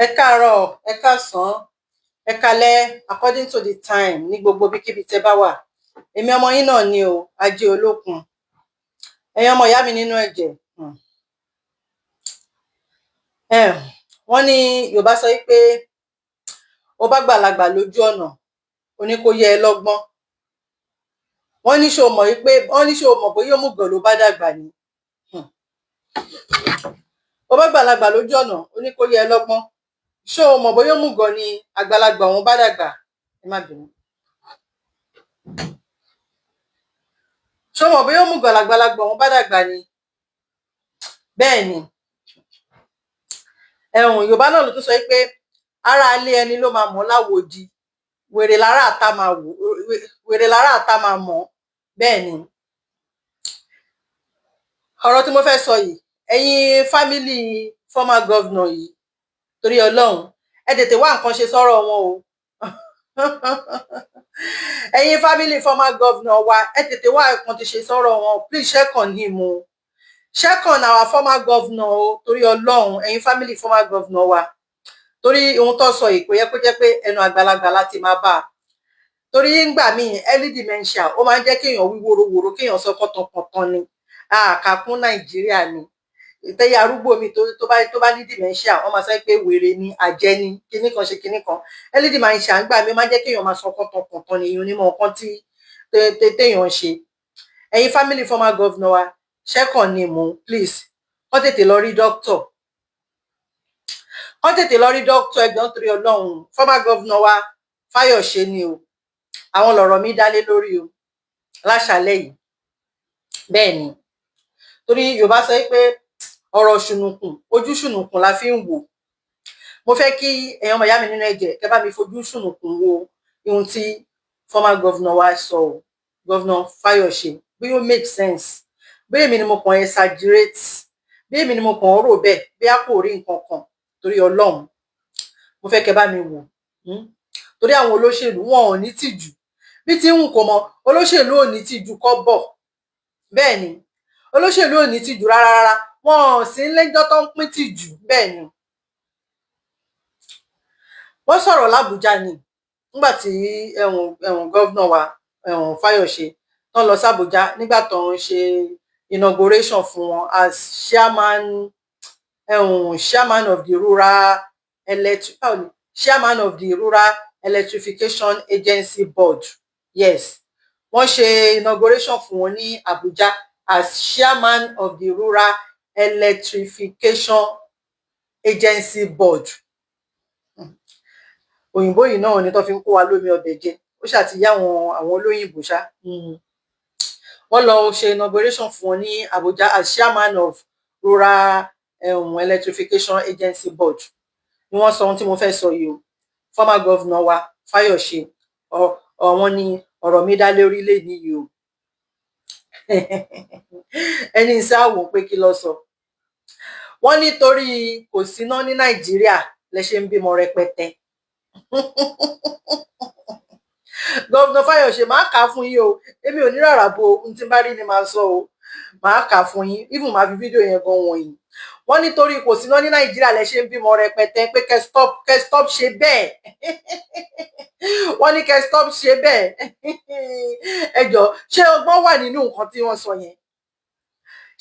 Ẹ káàárọ̀, ẹ káàsán, ẹ káalẹ́ according to the time ní gbogbo ibikíbi tẹ́ bá wà. Èmi ọmọ yín náà ni o, Ajé Olókun. Ẹ̀yin ọmọ ìyá mi nínú ẹ̀jẹ̀. Wọ́n ní Yorùbá sọ wípé ó bá gbàlagbà lójú ọ̀nà, ó ní kó yẹ ẹ lọ́gbọ́n. Wọ́n ní ṣé o mọ̀ bóyá òmùgọ̀ ló bá dàgbà ni. Ó bá gbàlagbà lójú ọ̀nà, ó ní kó yẹ ẹ lọ́gbọ́n. Ṣé o mọ̀ bóyá òmùgọ̀ ni àgbàlagbà òun bá dàgbà? Ẹ má bínú. Ṣé o mọ̀ bóyá òmùgọ̀ làgbàlagbà òun bá dàgbà ni? Bẹ́ẹ̀ ni. Yorùbá náà ló tún sọ pé ará ilé ẹni ló máa mọ̀ láwòdì, wèrè lára àta máa mọ̀. Bẹ́ẹ̀ ni. Ọ̀rọ̀ tí mo fẹ́ sọ yìí, ẹ̀yin fámílì former governor yìí, torí Ọlọ́run, ẹ tètè wá nǹkan ṣe sọ́rọ̀ wọn o. Ẹ̀yin fámílì former governor wa, ẹ tètè wá nǹkan ṣe sọ́rọ̀ wọn. Please check on him o. Check on our former governor o, torí Ọlọ́run, ẹ̀yin fámílì former governor wa. Torí ohun tó sọ yìí kò yẹ kó jẹ́ pé ẹnu àgbàlagbà láti máa bá a. Torí ńgbà míì early dementia ó máa ń jẹ́ kéèyàn wí wóróworó, kéèyàn sọ kọ́tànkọ̀tàn ni. Àkàkún Nàìjíríà ni. Ìtẹ́yẹ arúgbó mi tó bá ní dementia, wọ́n máa sọ pé wèrè ni, àjẹ́ ni, kinní kan ṣe kinní kan. Early dementia ńgbà míì ó máa ń jẹ́ kéèyàn máa sọ kọ́tànkọ̀tàn ni, èèyàn onímọ̀ nǹkan tí téèyàn ń ṣe. Ẹ̀yin family former governor wa, check on him o, please. Kán tètè lọ rí doctor. Kán tètè lọ rí doctor ẹ̀gbọ́n torí Ọlọ́run. Former governor wa Fáyọ̀ṣe ni o. Àwọn lọ̀rọ̀ mi dálé lórí o láṣálẹ́ yìí. Bẹ́ẹ̀ ni. Torí Yorùbá sọ pé ọ̀rọ̀ ṣùnùkùn, ojú ṣùnùkùn la fi ń wò. Mo fẹ́ kí ẹ̀yin ọmọ ìyá mi nínú ẹ̀jẹ̀ kẹ́ bá mi fojú ṣùnùkùn wo ohun tí former governor wa sọ o, governor Fáyọ̀ṣe. Bí ó make sense. Bí èmi ni mo kàn exaggerate, bí èmi ni mo kàn rò bẹ́ẹ̀, bí a kò rí nǹkan kan torí Ọlọ́run. Mo fẹ́ kẹ́ bá mi wò. Torí àwọn olóṣèlú wọn ò ní tìjú. Bí tí ń kò mọ olóṣèlú ò ní tìjú kọ́bọ̀. Bẹ́ẹ̀ ni. Olóṣèlú ò ní tìjú rárá. Wọn ò sí lẹ́jọ́ tó ń pín tìjú. Bẹ́ẹ̀ ni. Wọ́n sọ̀rọ̀ l'Ábùjá ni nígbà tí governor wa Fáyọ̀ṣe tán lọ sí Àbújá nígbà tó ń ṣe inauguration fún wọn as chairman of the rural electrification agency board. Yes. Wọ́n ṣe inauguration fún wọn ní Àbújá as chairman of the rural electrification agency board. Òyìnbó yìí náà ni tó fi ń kó wa lómi ọbẹ̀ jẹ. Ó ṣàtìyá àwọn olóyìnbó ṣá. Wọ́n lọ ṣe inauguration fún wọn ní Àbújá as chairman of rural electrification agency board. Ni wọ́n sọ ohun tí mo fẹ́ sọ yìí o. Former governor wa Fáyọ̀ṣe, àwọn ni ọ̀rọ̀ mi dá lórí lénìí yìí o. Ẹni sáà wò pé kí ló sọ. Wọ́n nítorí kò síná ní Nàìjíríà lẹ ṣe ń bímọ rẹpẹtẹ. Governor Fáyọ̀ṣe, máa kà á fún yín o. Èmi ò ní rárá bo ohun tí n bá rí ni máa sọ o. Máa kà á fún yín. Even máa fi fídíò yẹn gan wọ̀nyí. Wọ́n nítorí kò síná ní Nàìjíríà lẹ ṣe ń bímọ rẹpẹtẹ pé kẹ́ stop ṣe bẹ́ẹ̀. Wọ́n ní kẹ́ stop ṣe bẹ́ẹ̀. Ẹ jọ̀ọ́, ṣé ọgbọ́n wà nínú nǹkan tí wọ́n sọ yẹn?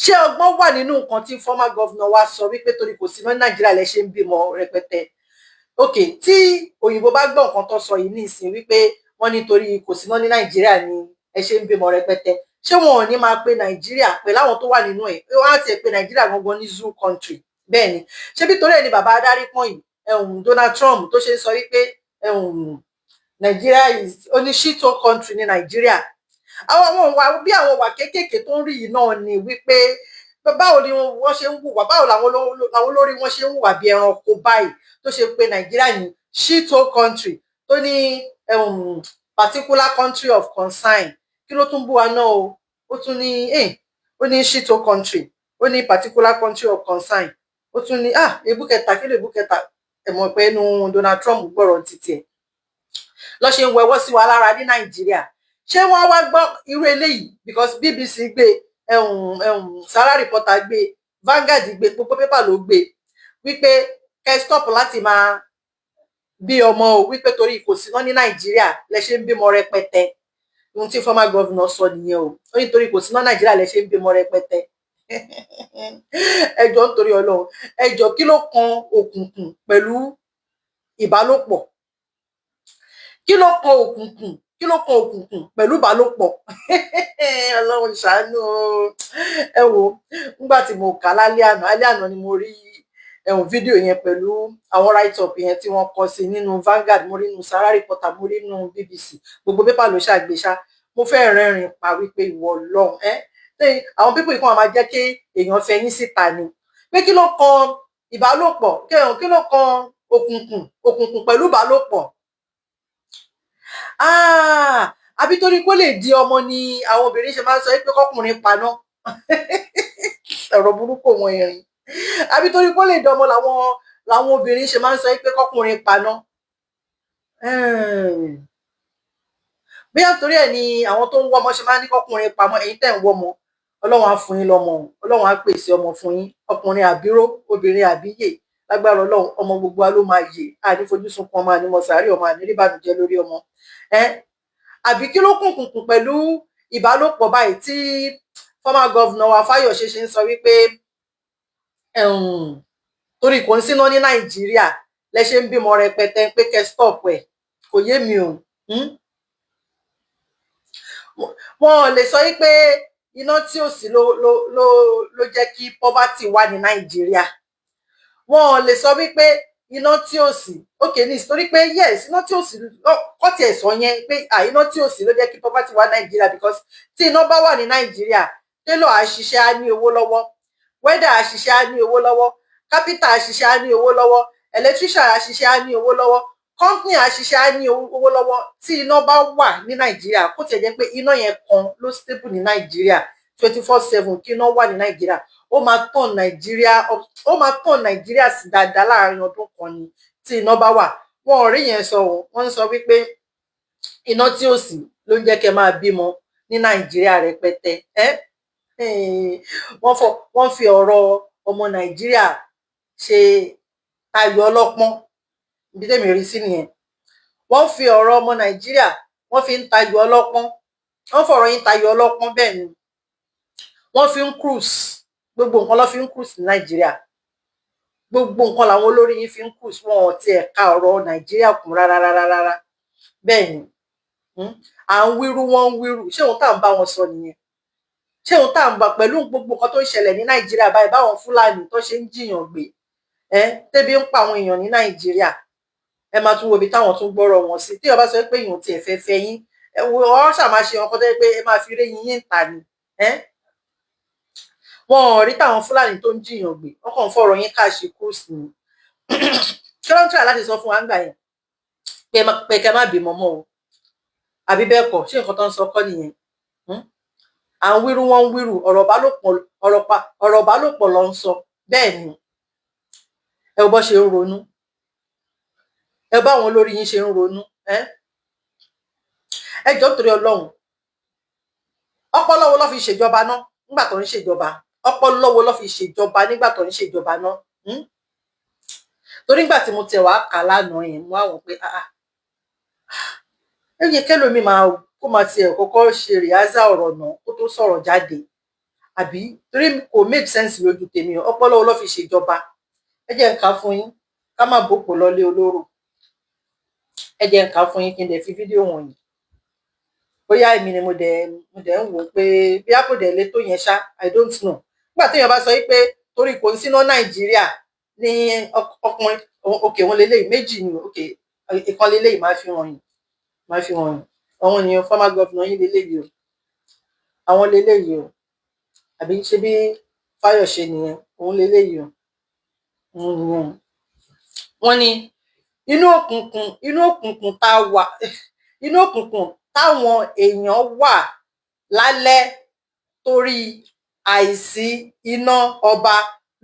Ṣé ọgbọ́n wà nínú nǹkan tí former governor wa sọ wípé torí kò síná ní Nàìjíríà lẹ ṣe ń bímọ rẹpẹtẹ? Ok, tí òyìnbó bá gbọ́ nǹkan tó sọ yìí ní ìsìn wípé wọ́n nítorí kò síná ní Nàìjíríà ni ẹ ṣe ń bímọ rẹpẹtẹ, ṣé wọn ò ní máa pe Nàìjíríà pẹ̀lú àwọn tó wà nínú ẹ̀? Wọ́n á ti pe Nàìjíríà gangan ní zoo country. Bẹ́ẹ̀ ni. Ṣé bí torí ẹ̀ ni bàbá adarí pọ́n yìí, Donald Trump tó ṣe ń sọ wípé Nàìjíríà is only shithole country ní Nàìjíríà. Àwọn wà kéékèèké tó ń rí yìí náà ni wípé báwo ni wọ́n ṣe ń hùwà, báwo làwọn olórí wọn ṣe ń hùwà bí ẹranko báyìí tó ṣe pé Nàìjíríà ní shithole country tó ní particular country of concern. Kí ló tún bú wa náà o? Ó tún ní ó ní shithole country, ó ní particular country of concern. Ó tún ní ebúkẹta, kí ló ebúkẹta? Ẹ mọ̀ pé inú Donald Trump gbọ́rọ̀ títí ẹ̀. Lọ ṣe ń wẹwọ́ sí wa lára ní Nàìjíríà. Ṣé wọ́n wá gbọ́ irú eléyìí? Because BBC gbé, Sahara Reporter gbé, Vanguard gbé, gbogbo pépà ló gbé wípé kẹ́ stop láti máa bí ọmọ o wípé torí kò síná ní Nàìjíríà lẹ ṣe ń bímọ rẹpẹtẹ. Ohun tí former governor sọ nìyẹn o. Ó ní torí kò síná Nàìjíríà lẹ ṣe ń bímọ rẹpẹtẹ. Ẹ jọ̀ọ́ nítorí Ọlọ́run, ẹ jọ̀ọ́ kí ló kan òkùnkùn pẹ̀lú ìbálòpọ̀? Kí ló kan òkùnkùn? Kí ló kan òkùnkùn pẹ̀lú ìbálòpọ̀? Ọlọ́run ṣàánú o. Ẹ wò, nígbà tí mo kà alẹ́ àná ni mo rí fídíò yẹn pẹ̀lú àwọn write up yẹn tí wọ́n kọ sí nínú Vanguard, mo rí nínú Sahara Reporter, mo rí nínú BBC, gbogbo pépà ló ṣàgbéṣá. Mo fẹ́ rẹ́rìn pa wípé ìwọ Ọlọ́run, àwọn pípò ìkan máa jẹ́ kí èèyàn fẹyín síta ni. Pé kí ló kan ìbálòpọ̀? Kí ló kan òkùnkùn pẹ̀lú ìbálòpọ̀? Àbí torí kó lè di ọmọ ni àwọn obìnrin ṣe máa ń sọ pé kọkùnrin paná. Ọ̀rọ̀ burúkú wọn erin. Àbí torí kó lè di ọmọ làwọn obìnrin ṣe máa ń sọ pé kọkùnrin paná. Bóyá torí ẹ̀ ni àwọn tó ń wọ́mọ ṣe máa ń ní kọkùnrin pamọ́. Ẹ̀yin tẹ́ ń wọ́mọ, Ọlọ́run á fún yín lọ́mọ, Ọlọ́run á pèsè ọmọ fún yín, ọkùnrin àbíró, obìnrin àbíyè. Lágbára Ọlọ́run, ọmọ gbogbo wa ló máa yè. Àní fojú sunkún ọmọ, àní mọ̀sárì ọmọ, àní rí ìbànújẹ́ lórí ọmọ. Àbí kí ló kùnkùn pẹ̀lú ìbálòpọ̀ báyìí tí former governor wa Fáyọ̀ṣe ṣe ń sọ wípé torí kò ń síná ní Nàìjíríà lẹ ṣe ń bímọ rẹpẹtẹ pé kẹ́ stop ẹ̀. Kò yé mi o. Wọn ò lè sọ wípé iná tí ò sí ló jẹ́ kí poverty wà ní Nàìjíríà. Wọn ò lè sọ wípé iná tí ò sí, okay, ní torí pé yes, iná tí ò sí kọ́ tiẹ̀ sọ yẹn pé iná tí ò sí ló jẹ́ kí poverty wà Nàìjíríà, because tí iná bá wà ní Nàìjíríà, tailor àṣìṣe á ní owó lọ́wọ́, welder àṣìṣe á ní owó lọ́wọ́, carpenter àṣìṣe á ní owó lọ́wọ́, electrician àṣìṣe á ní owó lọ́wọ́, company àṣìṣe á ní owó lọ́wọ́. Tí iná bá wà ní Nàìjíríà, kó tiẹ̀ jẹ́ pé iná yẹn kan ló stable ní Nàìjíríà 24/7, kí iná wà ní Nàìjíríà, ó máa tàn Nàìjíríà sí dáadáa láàrin ọdún kan ni tí iná bá wà. Wọn ò rí yẹn sọ o. Wọ́n ń sọ wípé iná tí ò sí ló ń jẹ́ kẹ́ máa bímọ ní Nàìjíríà rẹpẹtẹ. Wọ́n fi ọ̀rọ̀ ọmọ Nàìjíríà ṣe ayò ọlọ́pọ́n. Ibi tẹ́mi rí sí nìyẹn. Wọ́n fi ọ̀rọ̀ ọmọ Nàìjíríà, wọ́n fi ń tayò ọlọ́pọ́n. Wọ́n fọ̀rọ̀ yín tayò ọlọ́pọ́n, bẹ́ẹ̀ ni. Wọ́n fi ń cruise. Gbogbo nǹkan ló fi ń cruise ní Nàìjíríà. Gbogbo nǹkan làwọn olórí yín fi ń cruise. Wọn ò tiẹ̀ ka ọ̀rọ̀ Nàìjíríà kún rárá. Bẹ́ẹ̀ ni. À ń wíru, wọ́n ń wíru. Ṣé ohun tá à ń bá wọn sọ nìyẹn? Ṣé ohun tá à ń bá pẹ̀lú gbogbo nǹkan tó ń ṣẹlẹ̀ ní Nàìjíríà báyìí, báwọn Fúlàní tó ṣe ń jiyàn gbé, tẹ́bí ń pa àwọn èèyàn ní Nàìjíríà, ẹ máa tún wo ibi táwọn tún gbọ́rọ̀ wọn sí. Tí ọba sọ pé èèyàn tiẹ̀ fẹ́ yín, ọ ṣàmà ṣe ọkọ tó yẹ pé ẹ máa fi ré yín ta ni. Wọn ò rí táwọn Fúlàní tó ń jiyàn gbé, wọn kàn ń fọ̀rọ̀ yín káàṣì cruise ni. Kí ló ń try láti sọ fún wa ńgbà yẹn? Pé kẹ́ má bímọ mọ́ o. Àbí bẹ́ẹ̀ kọ́, ṣé nǹkan tó ń sọ kọ́ nìyẹn? À ń wíru, wọ́n ń wíru. Ọ̀rọ̀ ìbálòpọ̀ ló ń sọ. Bẹ́ẹ̀ ni. Ẹ wo bó ṣe ń ronú. Ẹ bá àwọn olórí yín ṣe ń ronú. Ẹ jọ̀ọ́ nítorí Ọlọ́run, ọpọlọ wo ló fi ṣèjọba náà nígbà tó ń ṣèjọba? Ọpọlọ wo ló fi ṣèjọba nígbà tó ń ṣèjọba náà? Torí nígbà tí mo tẹ̀ wá kà lánàá yẹn, mo wá wò pé ẹ yẹ kẹ́lòmí kó máa tiẹ̀ kọ́kọ́ ṣe rìhásà ọ̀rọ̀ náà kó tó sọ̀rọ̀ jáde. Àbí torí kò make sense lójú tèmi. Ọpọlọ wo ló fi ṣèjọba? Ẹ jẹ́ n kà fún yín ká má bòpò lọlé olóró. Ẹ jẹ́ n kà fún yín kí n dẹ̀ fi fídíò wọ̀nyí. Bóyá èmi ni mo dẹ̀ ń wò pé bí a kò dẹ̀ lé tó yẹn ṣá, I don't know. Nígbà téèyàn bá sọ wípé torí kò ń síná Nàìjíríà ní ọkùnrin, òkè wọn lélẹ́yìí méjì ni, òkè ìkan lélẹ́yìí máa fi wọ̀nyí. Àwọn ènìyàn former governor yín lélẹ́yìí o. Àwọn lélẹ́yìí o. Àbí ṣe bí Fáyọ̀ṣe nìyẹn, òun lélẹ́yìí o. Wọ́n ní inú òkùnkùn táwọn èèyàn wà lálẹ́ torí àìsí iná ọba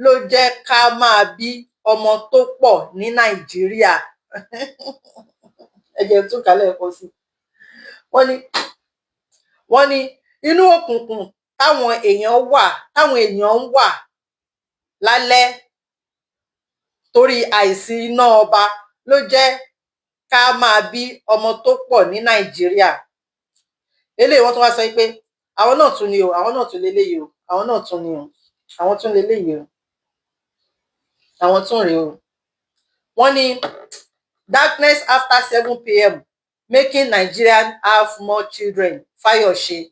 ló jẹ́ ká máa bí ọmọ tó pọ̀ ní Nàìjíríà. Ẹ jẹ́ tún kálẹ̀ ẹ̀kọ́ sí. Wọ́n ní inú òkùnkùn táwọn èèyàn wà lálẹ́ torí àìsí iná ọba ló jẹ́ ká máa bí ọmọ tó pọ̀ ní Nàìjíríà. Eléyìí wọ́n tún wá sọ pé àwọn náà tún ni o, àwọn náà tún leléyìí o, àwọn náà tún ni o, àwọn tún leléyìí o, àwọn tún rèé o. Wọ́n ní darkness after 7 p.m. making Nigerians have more children. Fayose.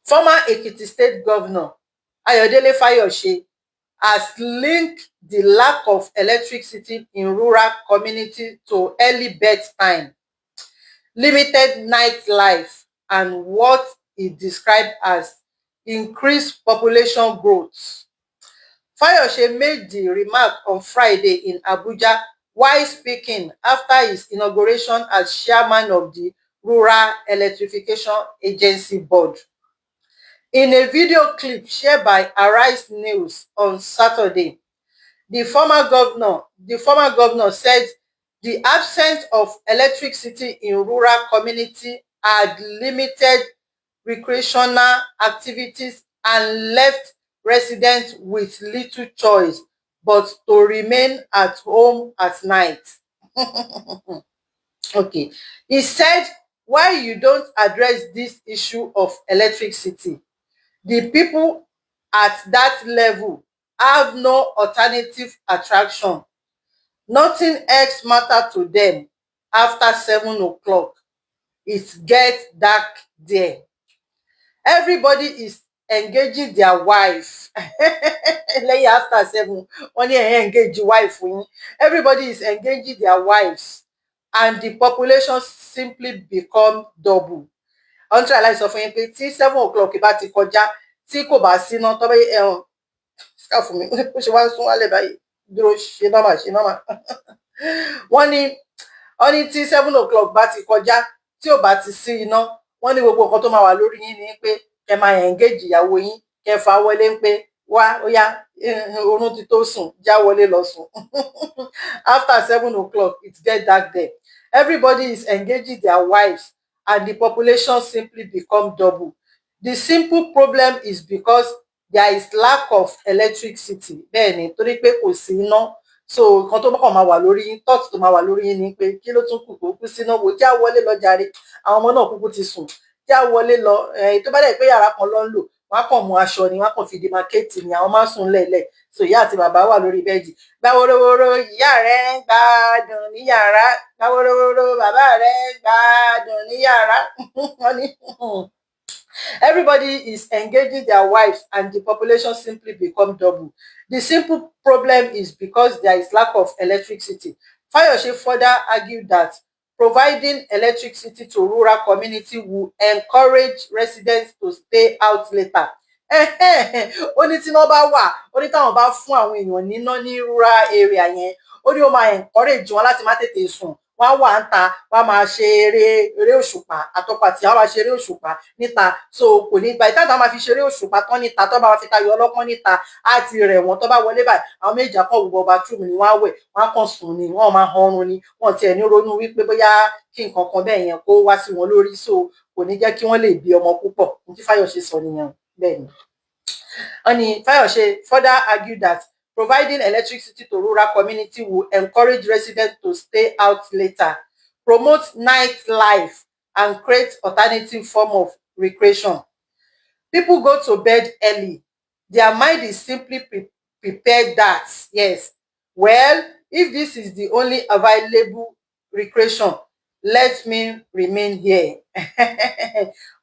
Former Ekiti State Governor Ayodele Fayose has linked the lack of electricity in rural communities to early bedtime, limited nightlife, and what he described as increased population growth. Fayose made the remark on Friday in Abuja while speaking after his inauguration as chairman of the Rural Electrification Agency Board. In a video clip shared by Arise News on Saturday, the former governor said the absence of electricity in rural community had limited recreational activities and left residents with little choice but to remain at home at night. Okay. He said, why you don't address this issue of electricity? The people at that level have no alternative attraction. Nothing else matter to them after 7 o'clock. It gets dark there. Everybody is engaging their wife. Lẹ́yìn after 7, wọ́n ní engage wife yín. Everybody is engaging their wives and the population simply become double. Wọ́n try láti sọ fún yín pé tí 7 o'clock bá ti kọjá tí kò bá síná tó bá scarf mi ó ṣe wá ń sún wálẹ̀ báyìí dúró ṣe nọ́mà ṣe nọ́mà. Wọ́n ní tí 7 o'clock bá ti kọjá tí ò bá ti sí iná, wọ́n ní gbogbo nǹkan tó máa wà lórí yín ni pé kẹ́ máa engage ìyàwó yín, kẹ́ fà wọlé ń pé wá ó yá oorun ti tó sùn já wọlé lọ sùn. After 7 o'clock it get dark there. Everybody is engaging their wives and the population simply become double. The simple problem is because there is lack of electricity. Bẹ́ẹ̀ni, torí pé kò sí iná. So nǹkan tó kàn máa wà lórí yín, thought tó máa wà lórí yín ni pé kí ló tún kù kó kú síná wò, já wọlé lọ jàre. Àwọn ọmọ náà kúkú ti sùn, já wọlé lọ. Tó bá dẹ̀ pé yàrá kan ló ń lò, wọ́n á kàn mú aṣọ ni, wọ́n á kàn fi demarcate ni, àwọn máa ń sùn lẹ́lẹ̀. So ìyá àti bàbá wà lórí bẹ́ẹ̀dì. Gba woroworo ìyá rẹ̀ ń gbádùn ní yàrá. Gba woroworo bàbá rẹ̀ ń gbádùn ní yàrá. Everybody is engaging their wives and the population simply become double. The simple problem is because there is lack of electricity. Fayose further argued that providing electricity to rural community will encourage residents to stay out later. Ó ní tí iná bá wà, ó ní táwọn bá fún àwọn èèyàn níná ní rural area yẹn, ó ní ó máa encourage wọn láti má tètè sùn. Wọ́n á wà ń ta, wọ́n á máa ṣe eré òṣùpá, àtọkọ àti ìyàwó máa ṣe eré òṣùpá níta. So kò ní gba ìtàn táwọn máa fi ṣeré òṣùpá tán níta, tó bá fi tayọ ọlọ́pọ́n níta, á ti rẹ̀ wọ́n tó bá wọlé báyìí. Àwọn méjì á kàn wọ bathroom ni wọ́n á wẹ̀, wọ́n á kàn sùn ni, wọ́n máa hanrun ni. Wọ́n tiẹ̀ ní ronú wípé bóyá kí nǹkan kan bẹ́ẹ̀ yẹn kó wá sí wọn lórí. So kò ní jẹ́ kí wọ́n lè bí ọmọ púpọ̀. Ohun tí Fayose sọ nìyẹn bẹ́ẹ̀ ni. Fayose further argued that providing electricity to rural community will encourage residents to stay out later, promote nightlife, and create alternative form of recreation. People go to bed early. Their mind is simply prepared that, yes, well, if this is the only available recreation, let me remain here.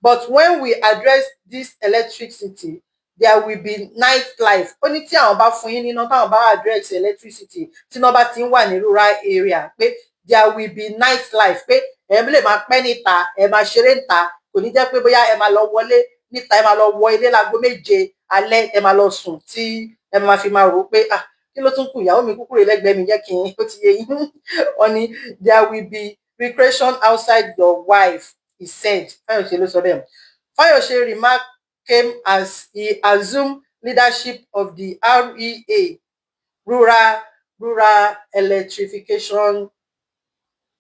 But when we address this electricity, there will be nightlife. Ó ní tí àwọn bá fún yín níná, táwọn bá address electricity, tí iná bá ti ń wà ní rural area, pé there will be nightlife, pé ẹ lè máa pẹ́ níta, ẹ máa ṣeré níta, kò ní jẹ́ pé bóyá ẹ máa lọ wọlé níta, ẹ máa lọ wọ ilé láago 7 alẹ́, ẹ máa lọ sùn tí ẹ máa fi máa rò pé kí ló tún kù, ìyàwó mi kúkú rè lẹ́gbẹ̀ẹ́ mi, jẹ́ kí n ó ti yé yín. Wọ́n ní there will be recreation outside your wife, he said. Fayose ló sọ bẹ́ẹ̀. Fayose remark came as he assumed leadership of the REA, Rural Electrification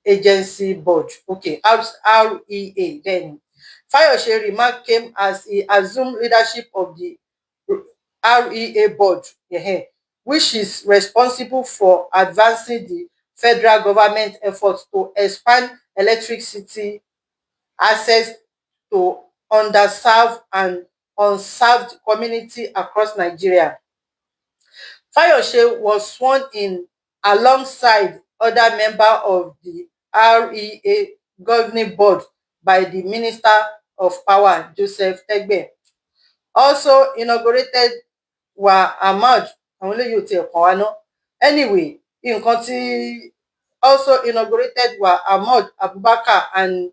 Agency Board. Okay, REA then. Fayose remark came as he assumed leadership of the REA board, which is responsible for advancing the federal government efforts to expand electricity access to underserved and unserved communities across Nigeria. Fayose was sworn in alongside other members of the REA governing board by the Minister of Power, Joseph Tegbe. Also inaugurated were Ahmad, àwọn eléyìí ò tiẹ̀ kàn wá ná. Anyway, nǹkan tí also inaugurated were Ahmad Abubakar and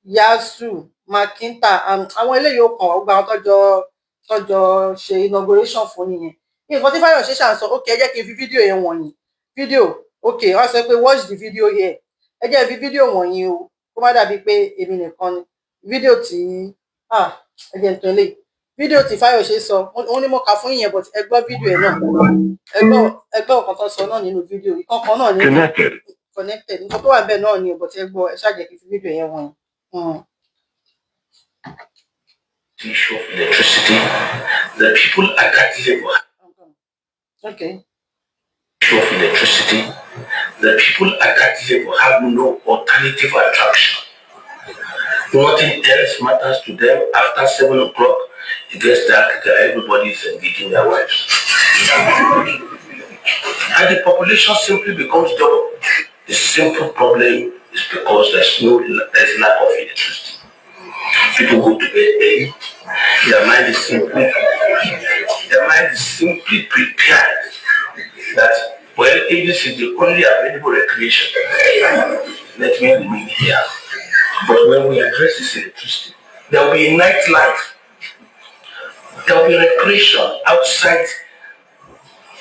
Yasu Makinta. Àwọn eléyìí ò kàn wá, gbogbo àwọn tọ́jọ́ ṣe inauguration fún nìyẹn. Nǹkan tí Fáyọ̀ṣe ṣà ń sọ, okay, ẹ jẹ́ kí n fi fídíò yẹn wọ̀nyí. Fídíò, okay, wọ́n sọ pé watch the video here. Ẹ jẹ́ fi fídíò wọ̀nyí o, kó má dàbí pé èmi nìkan ni. Fídíò tí ẹ jẹ́ n tan eléyìí. Fídíò tí Fáyọ̀ṣe sọ, òun ni mo kà fún yín, but ẹ gbọ́ fídíò ẹ̀ náà. Ẹ gbọ́ nǹkan tó sọ náà nínú fídíò. Ìkankan náà ní connected. Nǹkan tó wà níbẹ̀ náà ni, but ẹ gbọ́, ẹ ṣáà jẹ́ kí n fi fídíò yẹn wọ̀nyí. Issue of electricity, the people at that level. Okay. Issue of electricity, the people at that level have no alternative attraction. Nothing else matters to them after 7 o'clock. It gets dark, everybody is engaging their wives. And the population simply becomes double. The simple problem is because there's lack of electricity. People go to bed early. Their mind is simply prepared that, well, if this is the only available recreation, let me remain here. But when we address this electricity, there will be a nightlife. There will be recreation outside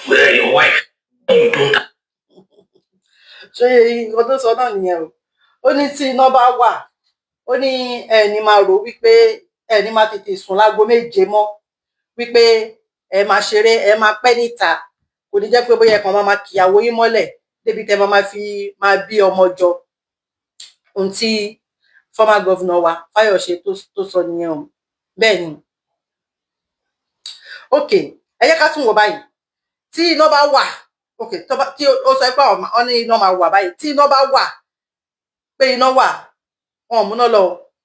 where your wife, you don't have. Ṣé nǹkan tó sọ náà nìyẹn o? Ó ní tí iná bá wà, ó ní ẹni máa rò wípé ẹni máa tètè sùn láago 7 mọ́, wípé ẹ máa ṣeré, ẹ máa pẹ́ níta, kò ní jẹ́ pé bóyá ẹ̀kan máa kìyàwó yín mọ́lẹ̀ débi tẹ́ máa fi máa bí ọmọ jọ. Ohun tí former governor wa Fáyọ̀ṣe tó sọ nìyẹn o. Bẹ́ẹ̀ ni. Okay, ẹ jẹ́ ká tún wò báyìí. Tí iná bá wà, okay, tí ó sọ pé ọ ní iná máa wà báyìí. Tí iná bá wà, pé iná wà, wọn ò múná lọ.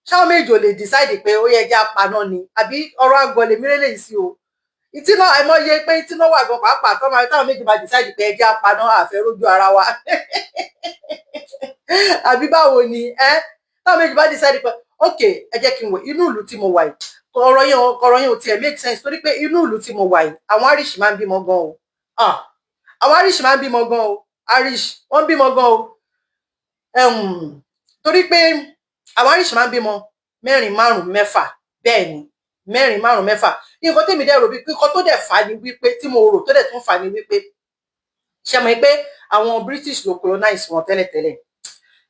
Ṣáwọn méjì ò lè decide pé ó yẹ kí a paná ni, àbí ọ̀rọ̀ àgọ́ lè mírè lè sí o. Ìtìná àìmọye pé ìtìná wà gan pàápàá táwọn méjì bá decide pé ẹ jẹ́ a paná, àfẹ́ rójú ara wa. Àbí báwo ni táwọn méjì bá decide pé okay, ẹ jẹ́ kí n wò inú ìlú tí mo wà yìí. Ọ̀rọ̀ yẹn ò tiẹ̀ make sense torí pé inú ìlú tí mo wà yìí, àwọn Irish máa ń bímọ gan o. Àwọn Irish máa ń bímọ gan o. Irish wọ́n bímọ gan o. Torí pé àwọn Irish máa ń bímọ 4, 5, 6. Bẹ́ẹ̀ ni, 4, 5, 6. Nǹkan tèmi dẹ̀ rò bí nǹkan tó dẹ̀ fà ní wípé tí mo rò tó dẹ̀ tún fà ní wípé ṣe mọ̀ pé àwọn British ló colonize wọn tẹ́lẹ̀tẹ́lẹ̀.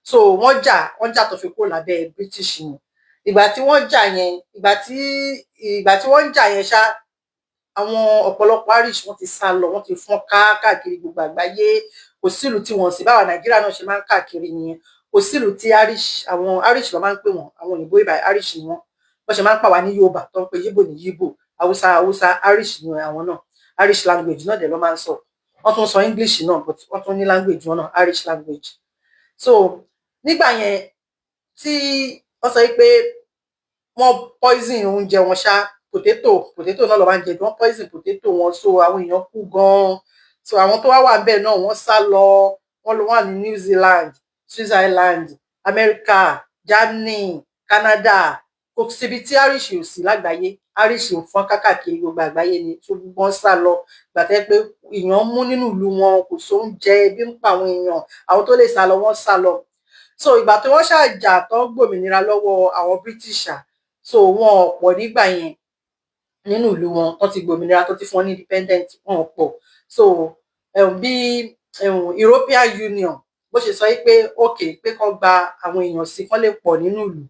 So wọ́n jà tó fi kó lábẹ́ British ni. Ìgbà tí wọ́n jà yẹn, ìgbà tí wọ́n jà yẹn ṣá, àwọn ọ̀pọ̀lọpọ̀ Irish wọ́n ti sá lọ, wọ́n ti fọ́n káàkiri gbogbo àgbáyé. Kò sílùú tí wọ́n sì báwa Nàìjíríà náà ṣe máa ń káàkiri nìyẹn. Kò sílùú tí àwọn Irish ló máa ń pè wọ́n, àwọn òyìnbó ìbà Irish ni wọ́n. Wọ́n ṣe máa ń pà wá ní Yorùbá tó ń pe Yíbò ní Yíbò, Haúsá Irish ni àwọn náà. Irish language náà dẹ̀ ló máa ń sọ. Wọ́n tún sọ English náà, but wọ́n tún ní language wọn náà, Irish language. So nígbà yẹn tí wọ́n sọ pé wọ́n poison oúnjẹ wọn ṣá, potato náà ló máa ń jẹ, wọ́n poison potato wọn, so àwọn èèyàn kú gan-an. So àwọn tó wà níbẹ̀ náà wọ́n sá lọ, wọ́n lọ wà ní New Zealand, Switzerland, America, Germany, Canada. Kò síbi tí Irish ò sí lágbàáyé. Irish ń fọ́n káàkiri gbogbo àgbáyé ni, tó wọ́n sá lọ. Gbàtẹ́ pé èèyàn mú nínú ìlú wọn, kò sóúnjẹ, ebi ń pa àwọn èèyàn, àwọn tó lè sá lọ wọ́n sá lọ. So ìgbà tí wọ́n ṣàjà tó gbòmìnira lọ́wọ́ àwọn British, so wọn pọ̀ nígbà yẹn nínú ìlú wọn, wọ́n ti gbòmìnira tó ti fún wọn ní independent, wọn pọ̀. So bí European Union bó ṣe sọ pé okay, pé kán gba àwọn èèyàn sí kán lè pọ̀ nínú ìlú.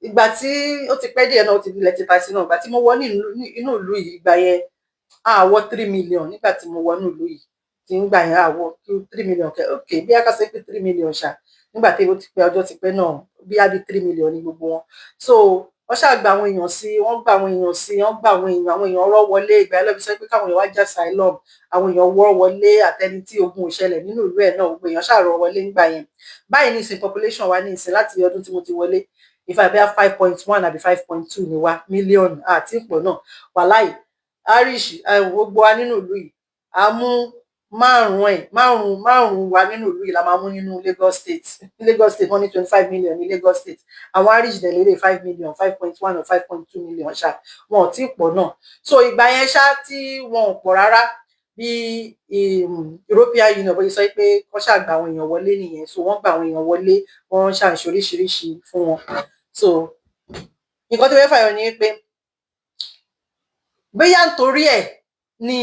Ìgbà tí ó ti pẹ́ díẹ̀ náà, ó ti dilẹ̀ ti ta sí náà. Ìgbà tí mo wọ inú ìlú yìí, ìgbà yẹn àwọ̀ 3 million. Nígbà tí mo wọ inú ìlú yìí, tí ń gbà yẹn àwọ̀ 3 million. Okay, bí a ká sọ pé 3 million ṣá. Nígbà tí ó ti pẹ́ ọjọ́ ti pẹ́ náà, bí a bí 3 million ní gbogbo wọn. So wọ́n ṣáà gba àwọn èèyàn sí, wọ́n gba àwọn èèyàn sí, wọ́n gba àwọn èèyàn rọ́ wọlé. Ìgbà yẹn ló fi sọ pé káwọn èèyàn wá já asylum, àwọn èèyàn wọ́ wọlé, àtẹni tí ogun ò ṣẹlẹ̀ nínú ìlú ẹ̀ náà, gbogbo èèyàn ṣáà rọ́ wọlé nígbà yẹn. Báyìí ní ìsìn population wa ní ìsìn láti ọdún tí mo ti wọlé, ìfà bí i 5.1 àbí 5.2 ni wa mílíọ̀nù àti ìpọ̀ náà. Wàláì Irish gbogbo wa nínú ìlú yìí, a mú márùn-ún wa nínú ìlú yìí la máa mú nínú Lagos State. Lagos State wọ́n ní 25 million ní Lagos State. Àwọn Irish dẹ̀ lérè 5 million, 5.1 or 5.2 million ṣá, wọn ò tí ì pọ̀ náà. So ìgbà yẹn ṣá tí wọn ò pọ̀ rárá, bí European Union bó ṣe sọ pé wọ́n ṣáà gba àwọn èèyàn wọlé nìyẹn. So wọ́n gba àwọn èèyàn wọlé, wọ́n ṣàǹṣe oríṣiríṣi fún wọn. So nǹkan tó fẹ́ fàyọ ni pé bóyá nítorí ẹ̀ ni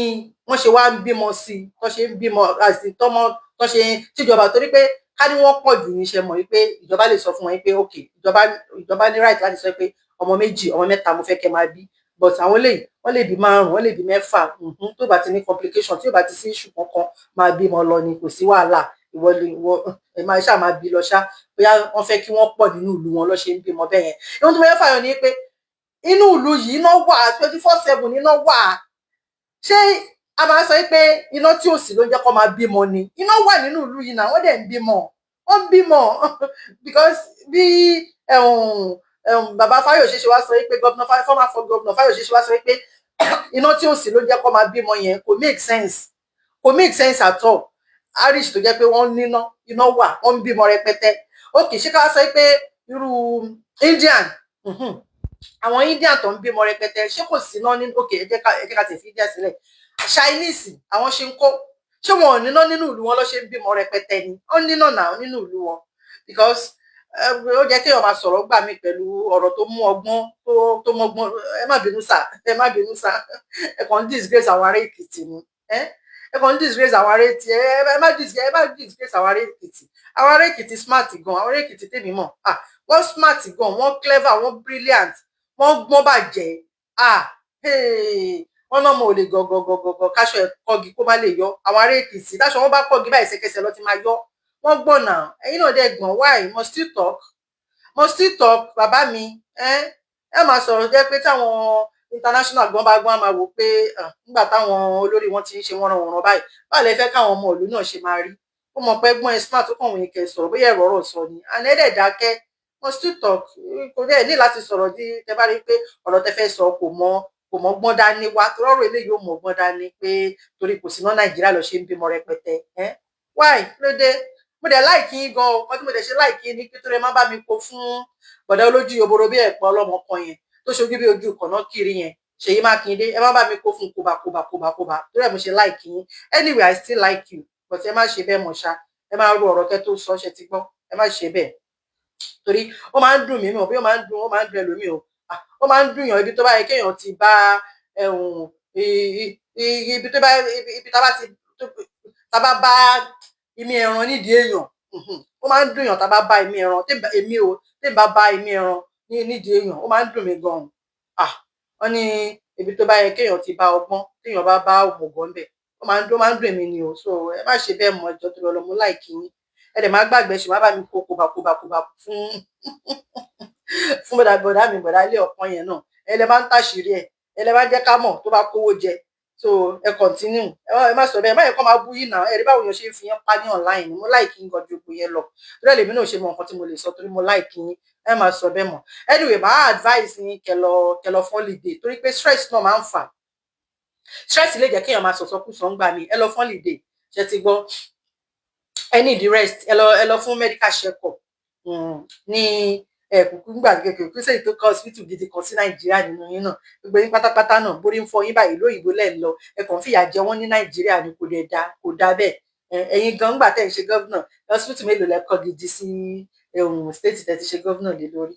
wọ́n ṣe wá ń bímọ sí i, tó ṣe ń bímọ àti tọ́mọ tó ṣe tíjọba, torí pé ká ní wọ́n pọ̀ jù ní ṣe mọ̀ wípé ìjọba lè sọ fún wọn pé ok, ìjọba ní right láti sọ pé ọmọ 2 ọmọ 3 mo fẹ́ kẹ́ máa bí, but àwọn eléyìí wọ́n lè bí 5 wọ́n lè bí 6, tó bá ti ní complication, tí ò bá ti sí issue kankan, máa bímọ lọ ni, kò sí wàhálà. Ìwọ ẹ máa ṣáà máa bí lọ ṣá, bóyá wọ́n fẹ́ kí wọ́n pọ̀ nínú ìlú wọn ló ṣe ń bímọ bẹ́ẹ̀ yẹn. Ohun tó fẹ́ fàyọ ni pé inú ìlú yìí iná wà 24/7, iná wà. Ṣé a máa sọ pé iná tí ò sí ló ń jẹ́ kó máa bímọ ni? Iná wà nínú ìlú yìí náà, wọ́n dẹ̀ ń bímọ, wọ́n ń bímọ because bí bàbá Fáyọ̀ṣe ṣe wá sọ pé former governor Fáyọ̀ṣe ṣe wá sọ pé iná tí ò sí ló ń jẹ́ kó máa bímọ yẹn, kò make sense at all. Irish tó jẹ́ pé wọ́n níná, iná wà, wọ́n ń bímọ rẹpẹtẹ. Okay, ṣé ká sọ pé irú Indian, àwọn Indian tó ń bímọ rẹpẹtẹ, ṣé kò sí iná nínú? Okay, ẹ jẹ́ ká tẹ̀ fi India sílẹ̀. Chinese àwọn ṣe ń kó, ṣé wọn ò níná nínú ìlú wọn ló ṣe ń bímọ rẹpẹtẹ ni? Wọ́n níná náà nínú ìlú wọn, because ó jẹ́ kéèyàn máa sọ̀rọ̀ gbà mí pẹ̀lú ọ̀rọ̀ tó mú ọgbọ́n tó mọ́gbọ́n. Ẹ má bínú sà, ẹ kàn ń disgrace àwọn ará Èkìtì ni, ẹ kàn ń disgrace àwọn ará Èkìtì, ẹ má disgrace àwọn ará Èkìtì. Àwọn ará Èkìtì smart gan, àwọn ará Èkìtì tèmi mọ̀, wọ́n smart gan, wọ́n clever, wọ́n brilliant, wọ́n gbọ́n bàjẹ́. Wọ́n náà mọ̀ ò lè gọ̀gọ̀gọ̀gọ̀ káṣọ ẹ̀ kọ́gi kó má lè yọ. Àwọn ará Èkìtì táṣọ wọn bá kọ́gi báyìí ṣẹ̀kẹ̀ṣẹ̀ lọ ti máa yọ. Wọ́n gbọ́n náà, ẹ̀yin náà dẹ̀ gbọ́n. Why? Must still talk bàbá mi. Ẹ máa sọ̀rọ̀ jẹ́ pé táwọn international gan bá gbọ́n máa wò pé nígbà táwọn olórí wọn ti ń ṣe wọ́nranwọ̀nran báyìí, báwo lẹ fẹ́ káwọn ọmọ ìlú náà ṣe máa rí? Ó mọ̀ pé ẹ̀gbọ́n ẹ smart, ó kàn wọ́n kẹ́ sọ̀rọ̀, bóyá ẹ̀rọ ọ̀rọ̀ sọ ni, and ẹ dẹ̀ dákẹ́. Must still talk, kò dẹ̀ ní láti sọ̀rọ̀ tí tẹ bá rí pé ọ̀rọ̀ tẹ fẹ́ sọ kò mọ́ gbọ́n dání wá. Torí ọ̀rọ̀ eléyìí ò mọ́ gbọ́n dání pé torí kò sí iná Nàìjíríà lọ ṣe ń bímọ rẹpẹtẹ. Why? Lóde mo dẹ̀ like yín gan, ọkọ tí mo dẹ̀ ṣe like yín ni pé torí ẹ má bá mi kó fún bọ̀dá olójú yoboro bí ẹ̀pọ̀ ọlọ́mọ kan yẹn tó ṣojú bí ojú kànáà kiri yẹn, Ṣèyí Mákindé, ẹ má bá mi kó fún kóbá torí ẹ mo ṣe like yín. Anyway, I still like you, but ẹ má ṣe bẹ́ẹ̀ mọ̀ ṣá, ẹ má ro ọ̀rọ̀ kẹ́ tó sọ, ṣe ti gbọ́, ẹ má ṣe bẹ́ẹ̀. Torí ó máa ń dùn mí mọ̀ bí ó máa ń dùn ẹlòmíì o. Ó máa ń dùn yàn ibi tó bá yẹ kéèyàn ti bá ibi tá bá bá imí ẹran nídìí èèyàn. Ó máa ń dùn yàn tá bá bá imí ẹran, tèmi bá bá imí ẹran nídìí èèyàn, ó máa ń dùn mí gan. Wọ́n ní ibi tó bá yẹ kéèyàn ti bá ọgbọ́n, téèyàn bá bá òmùgọ̀ ńbẹ̀, ó máa ń dùn èmi ni o. So ẹ má ṣe bẹ́ẹ̀ mọ́, ẹjọ́ torí Ọlọ́run, mo like yín. Ẹ dẹ̀ má gbàgbé, ṣì má bá mi kó kóbá fún bọ̀dá mi, bọ̀dá ilé ọ̀kan yẹn náà. Ẹ lẹ máa ń tàṣírí ẹ̀, ẹ lẹ máa ń jẹ́ ká mọ̀ tó bá kówó jẹ. So ẹ continue, ẹ má sọ bẹ́ẹ̀, má yẹ kó máa bú yín náà. Ẹ rí báwo yẹn ṣe ń fi yín pa ní online ni. Mo like yín gan ju gbogbo yẹn lọ. Torí èmi náà ṣe mọ nǹkan tí mo lè sọ torí mo like yín. Ẹ má sọ bẹ́ẹ̀ mọ́. Anyway, màá advice yín kẹ́ lọ fún holiday torí pé stress náà máa ń fà. Stress lè jẹ́ kéèyàn máa sọ̀sọ́kùsọ ń gbà mí. Ẹ lọ fún holiday, ṣe ti gbọ́. I need the rest. Ẹ lọ fún medical check up. Ní kúkú gbà kékeré kí sẹ́yìn tó kọ́ hospital gidi kan sí Nàìjíríà nínú yín náà. Gbogbo yín pátápátá náà borí ń fọ yín báyìí lóyìnbó lẹ́ ń lọ. Ẹ kàn fìyà jẹ wọ́n ní Nàìjíríà ni, kò dá bẹ́ẹ̀. Ẹ̀yin gan gbà tẹ́ ń ṣe governor, hospital mélòó lẹ kọ́ gidi sí state tẹ́ ti ṣe governor lé lórí?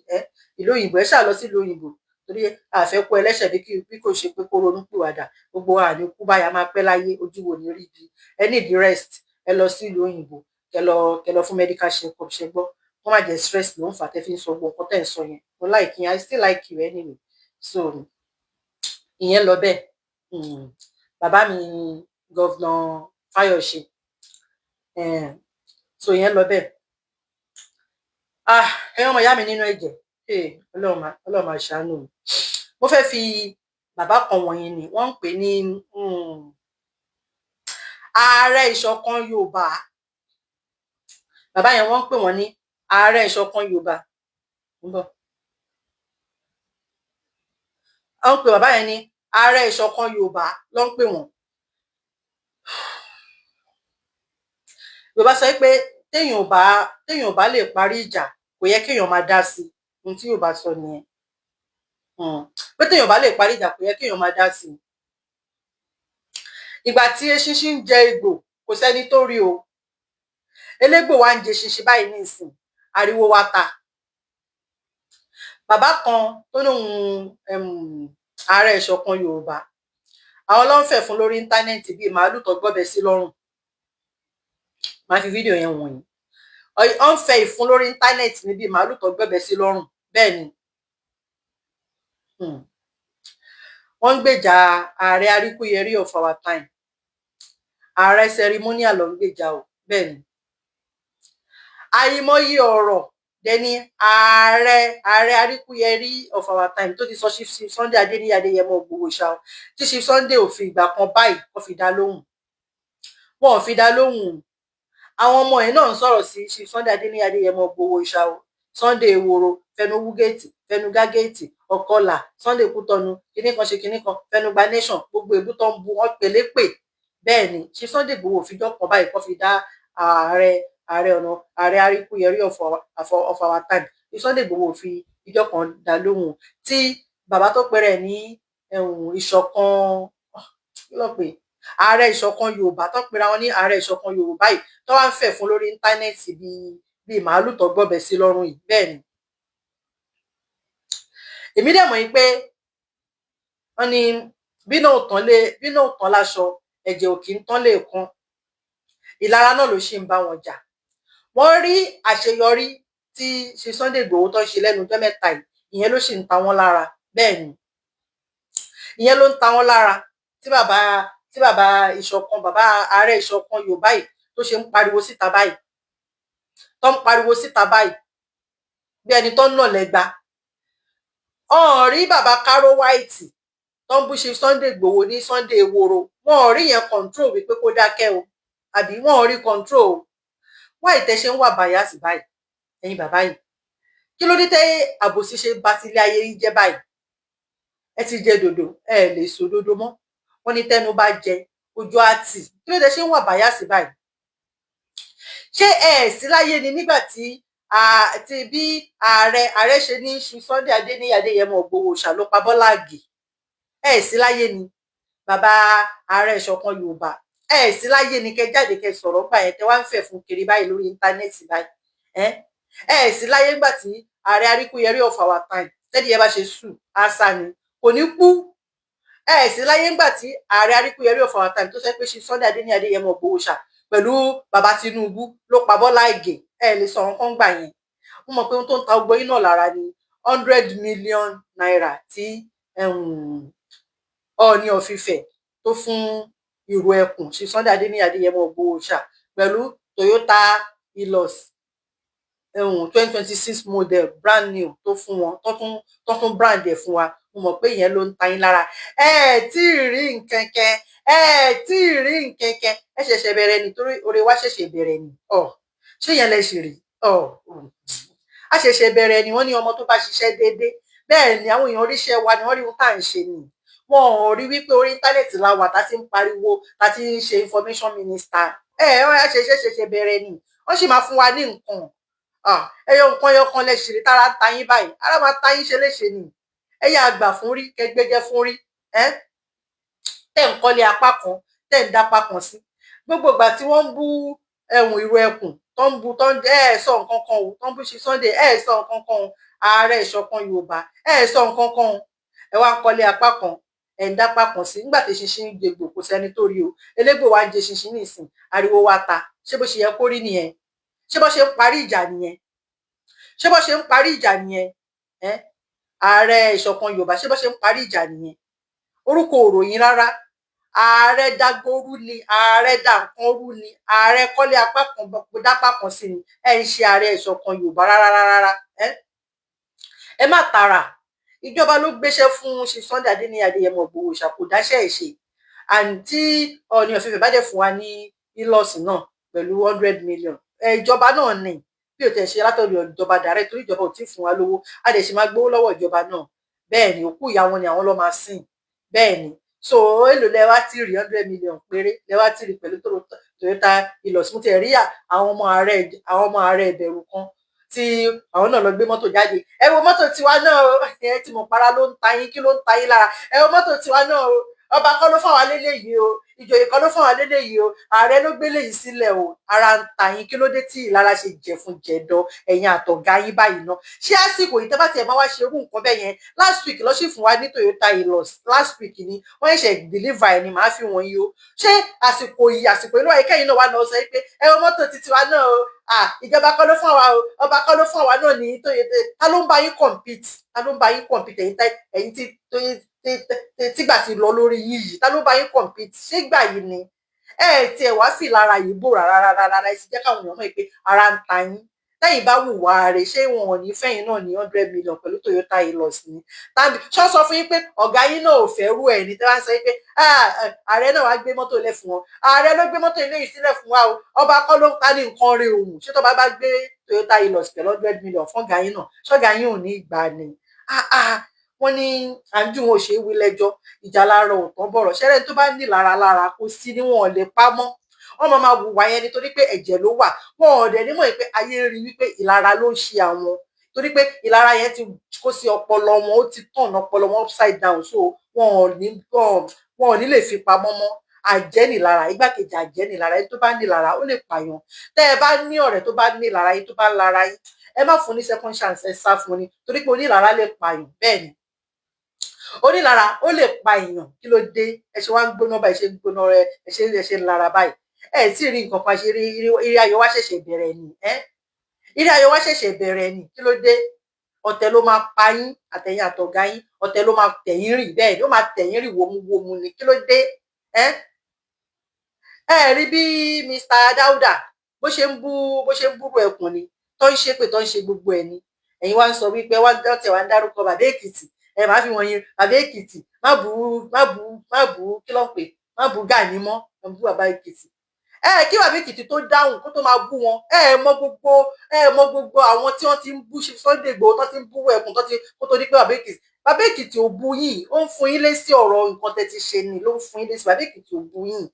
Ìlú òyìnbó, ẹ ṣáà lọ sí ìlú òyìnbó torí àfẹ́ kó ẹlẹ́ṣẹ̀ bí kò ṣe pé kó ronú pìwàdà. Gbogbo àní kú báyà máa pẹ́ láyé, ojú wo ní rí bí. Ẹ need the rest. Ẹ lọ sí ìlú òyìnbó, kẹ́ lọ fún medical check up, ṣe gbọ́. Wọ́n má jẹ́ stress ló ń fà tẹ́ fi ń sọ gbogbo nǹkan tẹ́ ń sọ yẹn. Mo like yín, I still like you anyway. So ìyẹn lọ bẹ́ẹ̀. Bàbá mi Governor Fáyọ̀ṣe, so ìyẹn lọ bẹ́ẹ̀. Ẹ̀yin ọmọ ìyá mi nínú ẹ̀jẹ̀, Ọlọ́run máa ṣàánú mi. Mo fẹ́ fi bàbá kan wọ̀nyí ni wọ́n ń pè ní ààrẹ ìṣọ̀kan Yorùbá. Bàbá yẹn wọ́n ń pè wọ́n ní ààrẹ ìṣọ̀kan Yorùbá. Wọ́n ń pè bàbá yẹn ní ààrẹ ìṣọ̀kan Yorùbá ló ń pè wọ́n. Yorùbá sọ pé téèyàn ò bá lè parí ìjà kò yẹ kéèyàn máa dá sí ohun tí Yorùbá sọ nìyẹn. Pé téèyàn ò bá lè parí ìjà kò yẹ kéèyàn máa dá sí. Ìgbà tí eṣinṣin ń jẹ egbò kò sẹ́ni tó rí o. Elégbò wa ń jẹ eṣinṣin báyìí nísìn, ariwo wa ta. Bàbá kan tó lóun ààrẹ ìṣọ̀kan Yorùbá, àwọn ló ń fẹ̀ fún lórí íńtánẹ́ẹ̀tì bíi màálù tó gbọ́bẹ sí lọ́rùn. Màá fi fídíò yẹn wọ̀nyí. Ó ń fẹ́ ìfún lórí íńtánẹ́ẹ̀tì ní bíi màálù tó gbọ́bẹ sí lọ́rùn. Bẹ́ẹ̀ ni. Wọ́n ń gbèjà ààrẹ Aríkúyẹrí of our time. Ààrẹ ceremonial ló ń gbèjà o. Bẹ́ẹ̀ ni. Àìmọye ọ̀rọ̀ dẹni ààrẹ Aríkúyẹrí of our time tó ti sọ Chief Sunday Adéníyì Adéyẹmọ Ìgbòho Òòṣà o, tí Chief Sunday ò fi ìgbà kan báyìí wọ́n fi dá lóhùn. Wọn ò fi dá lóhùn. Àwọn ọmọ ẹ̀ náà ń sọ̀rọ̀ sí Chief Sunday Adéníyì Adéyẹmọ Ìgbòho Òòṣà o. Sunday Eworo, fẹnu wúgéètì, fẹnu gágéètì, ọkọlà, Sunday Kútọnu, kinní kan ṣe kinní kan, fẹnu gba nation, gbogbo èébú tó ń bu wọn pélépè. Bẹ́ẹ̀ ni, Chief Sunday Igboho fìjọ kan báyìí kó fi dá ààrẹ Aríkúyẹrí of our time. Chief Sunday Igboho fi ìjọ kan dá lóhùn tí bàbá tó pẹrẹ ní ìṣọ̀kan lọ́pẹ́ ààrẹ ìṣọ̀kan Yorùbá tó pera wọn ní ààrẹ ìṣọ̀kan Yorùbá yìí tó wá ń fẹ̀ fún lórí íńtánẹ́ẹ̀tì bíi màálù tó gbọ́bẹ sí lọ́rùn yìí. Bẹ́ẹ̀ ni. Èmi dẹ̀ mọ̀ yìí pé wọ́n ní bí náà tán láṣọ ẹ̀jẹ̀ ò kì í tán lẹ́ẹ̀kan. Ìlara náà ló ṣì ń bá wọn jà. Wọ́n rí àṣeyọrí tí Chief Sunday Igboho tó ń ṣe lẹ́nu ọjọ́ mẹ́ta yìí, ìyẹn ló ṣì ń ta wọ́n lára. Bẹ́ẹ̀ ni. Ìyẹn ló ń ta wọ́n lára tí bàbá ìṣọ̀kan, bàbá ààrẹ ìṣọ̀kan Yorùbá yìí tó ṣe ń pariwo síta báyìí. Tó ń pariwo síta báyìí bí ẹni tó ń nà lẹ́gba. Ọ̀n rí bàbá Karo White tó ń bú Chief Sunday Igboho ní Sunday Eworo. Wọn ò rí yẹn control wípé kó dákẹ́ o. Àbí wọn ò rí control o. Why tẹ́ ṣe ń wà bàyàsì báyìí ẹ̀yin bàbá yìí? Kí ló dé tẹ́ àbòsí ṣe bá tilé ayé yìí jẹ́ báyìí? Ẹ ti jẹ dòdò, ẹ lè so dòdò mọ́. Wọ́n ní tẹ́nu bá jẹ ojú àti. Kí ló dé ṣe ń wà bàyàsì báyìí? Ṣé ẹ sí láyé ni nígbà tí bí ààrẹ ṣe ní Chief Sunday Adéníyì Adéyẹmọ Ìgbòho Òòṣà ló pa Bọ́lá Ìgè? Ẹ sí láyé ni bàbá ààrẹ ìṣọ̀kan Yorùbá? Ẹ sí láyé ni kẹ́ jáde kẹ́ sọ̀rọ̀ gbà yẹn tẹ́ wá ń fẹ̀ fún kiri báyìí lórí íńtánẹ́ẹ̀tì báyìí? Ẹ sí láyé nígbà tí ààrẹ Aríkúyẹrí of our time tẹ́lẹ̀ yẹn bá ṣe sùn àṣà ni kò ní kú. Ẹ sí láyé nígbà tí ààrẹ Aríkúyẹrí of our time tó sọ pé Chief Sunday Adéníyì Adéyẹmọ Ìgbòho Òòṣà pẹ̀lú bàbá Tinubu ló pa Bọ́lá Ìgè. Ẹ lè sọ nǹkan gbà yẹn. Mo mọ̀ pé ohun tó ń ta gbogbo yín náà lára ni 100 million naira tí Ọọ̀ni of Ifẹ̀ tó fún Ìrù Ẹkùn Chief Sunday Adéníyì Adéyẹmọ Ìgbòho Òòṣà pẹ̀lú Toyota Hilux 2026 model brand new tó fún wọn tó tún brand ẹ̀ fún wa. Mo mọ̀ pé ìyẹn ló ń ta yín lára. Ẹ tí ì rí nkẹ̀kẹ́, ẹ ṣẹ̀ṣẹ̀ bẹ̀rẹ̀ nítorí oore wa ṣẹ̀ṣẹ̀ bẹ̀rẹ̀ ni. Ṣé ìyẹn lẹ ṣì rí? A ṣẹ̀ṣẹ̀ bẹ̀rẹ̀ ni. Wọ́n ní ọmọ tó bá ṣiṣẹ́ déédéé. Bẹ́ẹ̀ ni àwọn èèyàn oríṣẹ́ wa ni wọ́n rí ohun tá à ń ṣe ni. Wọn ò rí wípé orí íńtánẹ́ẹ̀tì la wà tá ti ń pariwo, tá ti ń ṣe information minister. Wọ́n ṣẹ̀ṣẹ̀ bẹ̀rẹ̀ ni. Wọ́n sì máa fún wa ní nǹkan. Ẹyọ kan lẹ ṣì rí tára ń ta yín báyìí. Ara máa ta yín ṣe léṣe ni. Ẹ yá àgbà fún rí, kẹgbẹ́jẹ́ fún rí. Tẹ́ ń kọ́lé apá kan, tẹ́ ń dápá kan sí. Gbogbo ìgbà tí wọ́n ń bú Ìrù Ẹkùn tó ń bú sọ nǹkan kan o, tó ń bú Chief Sunday sọ nǹkan kan o, ààrẹ ìṣọ̀kan Yorùbá sọ nǹkan kan o. Ẹ wá ń kọ́lé apá kan, ẹ ń dápá kan sí. Nígbà tí ṣinṣin ń gbègbò kò sẹ́ni tó rí o. Elégbò wa ń jẹ ṣinṣin nísìn, ariwo wa ta. Ṣé bó ṣe yẹ kó rí nìyẹn? Ṣé bó ṣe ń parí ìjà nìyẹn? Ṣé bó ṣe ń parí ìjà nìyẹn? Ààrẹ ìṣọ̀kan Yorùbá, ṣé bó ṣe ń parí ìjà nìyẹn? Orúkọ òròyìn rárá. Ààrẹ dagboru ni, ààrẹ dànkan rú ni, ààrẹ kọ́lé apá kan dápá kan sí ni. Ẹ ń ṣe ààrẹ ìṣọ̀kan Yorùbá rárá. ẹ má tara ìjọba ló gbéṣẹ́ fún ṣe Sunday Adéníyì Adéyẹmọ Ìgbòho Òòṣà kò dáṣẹ́ ẹ̀ ṣe àǹtí Ọọ̀ni of Ifẹ̀ bá dẹ̀ fún wa ní ìlọsì náà pẹ̀lú 100 million ìjọba náà ní bí o tẹ̀ ṣe látọ̀dọ̀ ìjọba dàrẹ́ torí ìjọba ò tí ì fún wa lówó a dẹ̀ ṣe máa gbówó lọ́wọ́ ìjọba náà bẹ́ẹ̀ ni òkú ìyá wọn ni àwọn lọ́ máa sìn bẹ́ẹ̀ ni so èlò lẹ wá tí rí 100 million péré lẹ wá tí rí pẹ̀lú Toyota ìlọsì mo ti rí àwọn ọmọ ààrẹ ìbẹ̀rù kan tí àwọn náà lọ gbé mọ́tò jáde ẹ wo mọ́tò tiwa náà ẹ ti mọ̀ para ló ń ta yín kí ló ń ta yín lára ẹ wo mọ́tò tiwa náà o ọba kọ́ ló fáwọn léléyìí o ìjòyè kọ́ ló fáwọn léléyìí o ààrẹ ló gbé léyìí sílẹ̀ o ara ń ta yín kí ló dé tí ìlara ṣe jẹ fún jẹdọ ẹ̀yin àtọ̀gá yín báyìí náà ṣé àsìkò yìí tẹ́bá tiẹ̀ máa wá ṣe irú nǹkan bẹ́ẹ̀ yẹn last week ló sì fún wa ní Toyota Hilux last week ni wọ́n ṣe deliver ẹni màá fi wọ́n yí o ṣé àsìkò ìlú àyíkẹ́yìn náà wà lọ sọ pé ẹ wo mọ́tò titi wa náà o ìjọba kọ́ ló fún wa o ọba kọ́ ló fún wa náà ní Toyota ta ló ń bá yín compete ẹ̀yin tígbà ti lọ lórí yìí ta ló bá yín compete ṣé gbà yìí ni tiẹ̀ wá sí lára yìí bò rárá ẹ sì jẹ́ káwọn èèyàn mọ̀ pé ara ń ta yín tẹ́yìn bá wùwà rẹ̀ ṣé wọn ò ní fẹ́yìn náà ní 100 million pẹ̀lú Toyota Hilux ni tàbí ṣọ́ sọ fún yín pé ọ̀gá yín náà ò fẹ́ rú ẹ̀ ní tẹ́wọ́n sọ pé ààrẹ náà wá gbé mọ́tò lẹ̀ fún wọn ààrẹ ló gbé mọ́tò ilé yìí sílẹ̀ fún wa o ọba kọ́ ló ń ta ní nǹkan rẹ̀ òun ṣé tó bá gbé Toyota Hilux pẹ̀lú 100 million fún ọ̀gá yín náà ṣọ́gá yín ò ní ìgbà ni wọ́n ní àǹjú wọn ò ṣe é wí lẹ́jọ́ ìjà lára òtán bọ̀rọ̀ ṣẹ́rẹ́ tó bá ní lára kò sí ní wọn ò lè pamọ́ wọ́n máa wùwà yẹn nítorí pé ẹ̀jẹ̀ ló wà wọn ò dẹ̀ nímọ̀ pé ayé rí wípé ìlara ló ń ṣe àwọn torí pé ìlara yẹn ti kó sí ọpọlọ wọn ó ti tàn ọpọlọ wọn upside down so wọn ò ní lè fi pamọ́ mọ́ àjẹ́nìlára igbákejì àjẹ́nìlára ẹni tó bá nílára ó lè pààyàn tẹ́ ẹ bá ní ọ̀rẹ́ tó bá nílára yín tó bá lára yín ẹ má fún ní second chance ẹ sá fún ni torí pé onílára lè pààyàn bẹ́ẹ̀ ni onílára ó lè pa èèyàn kí ló dé ẹ ṣe wá ń gbóná báyìí ṣe ń gbóná rẹ ẹ ṣe ń lára báyìí ẹ tí rí nǹkan kan ṣe rí eré ayọ̀ wá ṣẹ̀ṣẹ̀ bẹ̀rẹ̀ ni eré ayọ̀ wá ṣẹ̀ṣẹ̀ bẹ̀rẹ̀ ni kí ló dé ọ̀tẹ̀ ló máa pa yín àtẹ̀yìn àtọ̀gá yín ọ̀tẹ̀ ló máa tẹ̀yìn rì bẹ́ẹ̀ ni ó máa tẹ̀yìn rì wómúwómú ni kí ló dé ẹ rí bí Mr. Dauda bó ṣe ń búrú ẹkùn ni tó ń ṣépè tó ń ṣe gbogbo ẹ ni ẹ̀yin wá ń sọ wípé wá tẹ̀ wá ń dárúkọ bàbá Èkìtì ẹ máa fi wọn yin bàbá Èkìtì má bú kí ló ń pè má bú Gani mọ́ ẹ bú bàbá Èkìtì kí bàbá Èkìtì tó dáhùn kó tó máa bú wọn mọ gbogbo àwọn tí wọ́n ti ń bú Sunday Igboho tó ti ń bú ẹkùn kó tó ní pé bàbá Èkìtì ò bú yín ó ń fún yín lésì ọ̀rọ̀ nǹkan tẹ́ ti ṣe ni ló ń fún yín lésì bàbá Èkìtì ò bú yín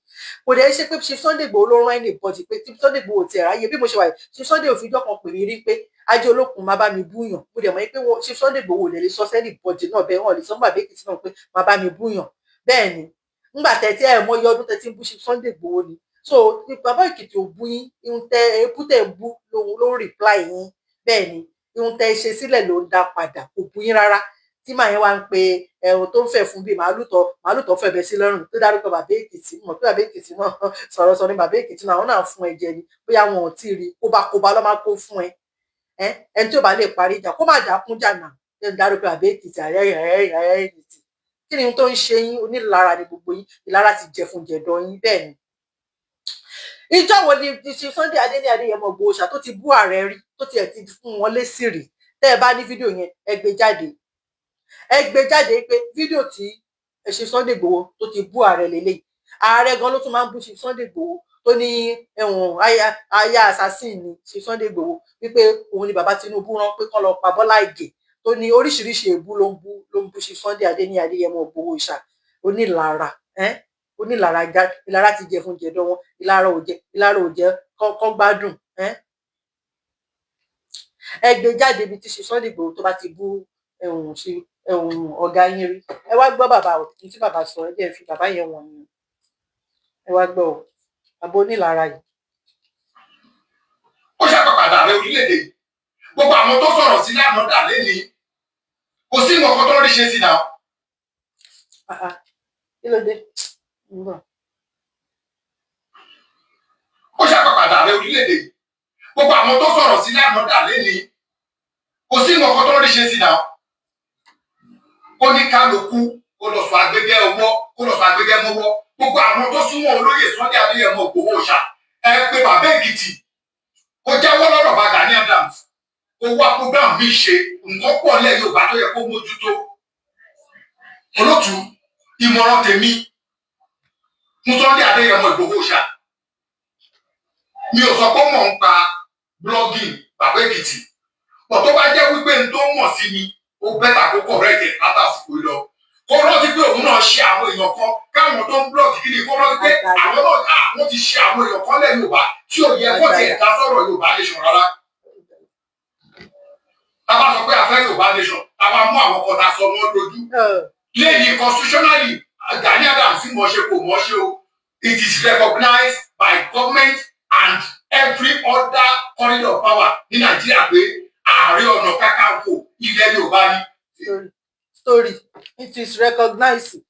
kò dẹ̀ ṣe pé ṣe Sunday Igboho ló rán ẹnì bọ́dì pé tí Sunday Igboho ti ráyè bí mo ṣe wà ṣe Sunday òfin jọ́kan pè mí rí pé Ajé Olókun má bá mi búyàn mo dẹ̀ mọ̀ pé ṣe Sunday Igboho lè sọ sẹ́nì bọ́dì náà bẹ́ẹ̀ wọ́n lè sọ bàbá Èkìtì náà pé má bá mi búyàn bẹ́ẹ̀ ni ńgbà tẹ́tí mọ iye ọdún tẹ́tí ń bú ṣe Sunday Igboho ni so bàbá Èkìtì ò bú yín ihun tẹ ebú tẹ bú ló ń reply yín bẹ́ẹ̀ ni ihun tẹ ṣe sílẹ̀ ló ń dá padà kò bú yín rárá tí màá yẹn wá ń pe ẹ̀rùn tó ń fẹ̀ fún bíi màálù tó fẹ̀bẹ̀ sí lọ́rùn tó dárúkọ bàbá Èkìtì mọ̀ pé bàbá Èkìtì náà sọ̀rọ̀ ní bàbá Èkìtì náà àwọn náà fún ẹ jẹ ni bóyá wọn ò tí ì rí kóbá lọ́ máa kó fún ẹ ẹni tí ò bá lè parí ìjà kó má dákún jà náà ẹ ń dárúkọ bàbá Èkìtì ààrẹ Èkìtì kí ni tó ń ṣe yín onílára ni gbogbo yín ìlara ti jẹ fún jẹ̀dọ̀ yín bẹ́ẹ̀ ni ìjọ wo ni ṣe Sunday Adéníyì Adéyẹmọ Ìgbòho Òòṣà tó ti bú ààrẹ rí tó tiẹ̀ ti fún wọn lésì rí tẹ́ ẹ bá ní fídíò yẹn ẹ gbé jáde pé fídíò tí ẹ ṣe Sunday Igboho tó ti bú ààrẹ lélẹ̀ ààrẹ gan ló tún máa ń bú ṣe Sunday Igboho tó ní ẹ̀wọ̀n aya assassin ni ṣe Sunday Igboho wípé òun ni bàbá Tinubu rán pé kán lọ pa Bọ́lá Ìgè tó ní oríṣiríṣi èébú ló ń bú ṣe Sunday Adéníyì Adéyẹmọ Ìgbòho Òòṣà onílára onílára ìlara ti jẹ fún jẹ̀dọ̀ wọn ìlara ò jẹ kọ́ gbádùn ẹ gbé jáde ibi tí ṣe Sunday Igboho tó bá ti bú ọ̀gá yín rí ẹ wá gbọ́ bàbá ò tí bàbá sọ ẹ jẹ́ fi bàbá yẹn wọ̀n ni ẹ wá gbọ́ ọ àbò onílára yìí. ó ṣàpàpàdà ààrẹ orílẹ̀-èdè gbogbo àwọn tó sọ̀rọ̀ sí lánàá dà lẹ́ni kò sí nǹkan tó rí ṣe sí náà. kí ló dé? ó ṣàpàpàdà ààrẹ orílẹ̀-èdè gbogbo àwọn tó sọ̀rọ̀ sí lánàá dà lẹ́ni kò sí nǹkan tó rí ṣe sí náà. ó ní kálukú kó lọ sọ agbẹgẹ ọwọ́ kó lọ sọ agbẹgẹ mọ́wọ́ gbogbo àwọn tó súnmọ́ olóyè Sunday Adéyẹmọ Ìgbòho Òòṣà ẹ pé bàbá Èkìtì kó jáwọ́ lọ́rọ̀ bá Gani Adams kó wá program mi ṣe nǹkan pọ̀ lẹ́ Yorùbá tó yẹ kó mójútó. Olótùú ìmọ̀ràn tèmi fún Sunday Adéyẹmọ Ìgbòho ṣá, mi ò sọ pé mò ń pa blogging Bàbá Èkìtì, pọ̀ tó bá jẹ́ wípé n tó mọ̀ sí mi ó bẹ́tà kó correct látàsìkò lọ. Kó rántí pé òun náà ṣe àwọn èèyàn kan káwọn tó ń blog kiri, kó rántí pé àwọn náà wọ́n ti ṣe àwọn èèyàn kan lẹ́ Yorùbá tí ò yẹ kó tiẹ̀ dá sọ̀rọ̀ Yorùbá nation rárá. Tá bá sọ pé a fẹ́ Yorùbá nation, tá bá mú àwọn kan tá sọ wọ́n lójú. Lẹ́yìn constitutionally, Gani Adams mọ̀ ṣe kò mọ̀ ṣe o. It is recognized by government and every other corridor of power ní Nàìjíríà pé Ààrẹ Ọ̀nà Kakanfò ilẹ̀ Yorùbá ni. Story, it is recognized.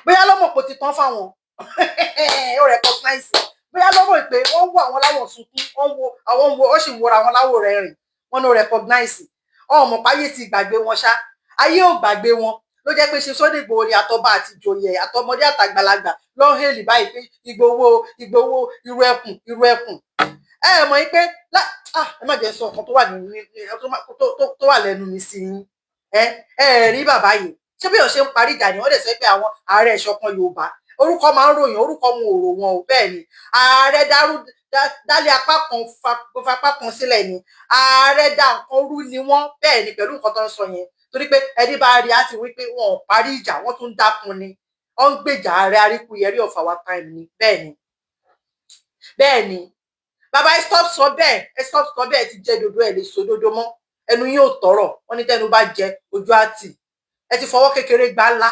Bóyá lọ́mọ̀ kò ti tán fáwọn. Ó recognize. Bóyá lọ́mọ̀ pé wọ́n wo àwọn láwọ̀ sunkún, wọ́n sì wọra àwọn láwọ̀ rẹ̀ rìn. Wọ́n no recognize. Ọmọ páyé ti gbàgbé wọn ṣá. Ayé ò gbàgbé wọn. Ló jẹ́ pé ṣe Sunday Igboho ni àtọba àti ìjòyè àtọmọdé àtàgbàlagbà ló ń hèlì báyìí pé Igboho irú ẹkùn. Ẹ mọ̀ pé ẹ má jẹ́ sọ ọ̀kan tó wà lẹ́nu mi sí yín. Ẹ rí bàbá yìí. Ṣé bí ó ṣe ń parí ìjà ni wọ́n dẹ̀ sọ pé àwọn ààrẹ ìṣọ̀kan Yorùbá orúkọ máa ń ròyìn, orúkọ wọn ò rò wọn ò bẹ́ẹ̀ ni. Ààrẹ dálé apá kan fapá kan sílẹ̀ ni. Ààrẹ dá nǹkan rú ni wọ́n bẹ́ẹ̀ ni pẹ̀lú nǹkan tó ń sọ yẹn. Torí pé ẹni bá rí á ti wí pé wọn ò parí ìjà, wọ́n tún dákun ni. Wọ́n ń gbèjà Ààrẹ Aríkúyẹrí of our time ni. Bẹ́ẹ̀ ni. Bàbá ẹ stop sọ bẹ́ẹ̀ ti jẹ́ dodo ẹ̀ lè so dodo mọ́. Ẹnu yín ò tọrọ. Wọ́n ní tẹnu bá jẹ ojú àti. Ẹ ti fọwọ́ kékeré gbá ńlá.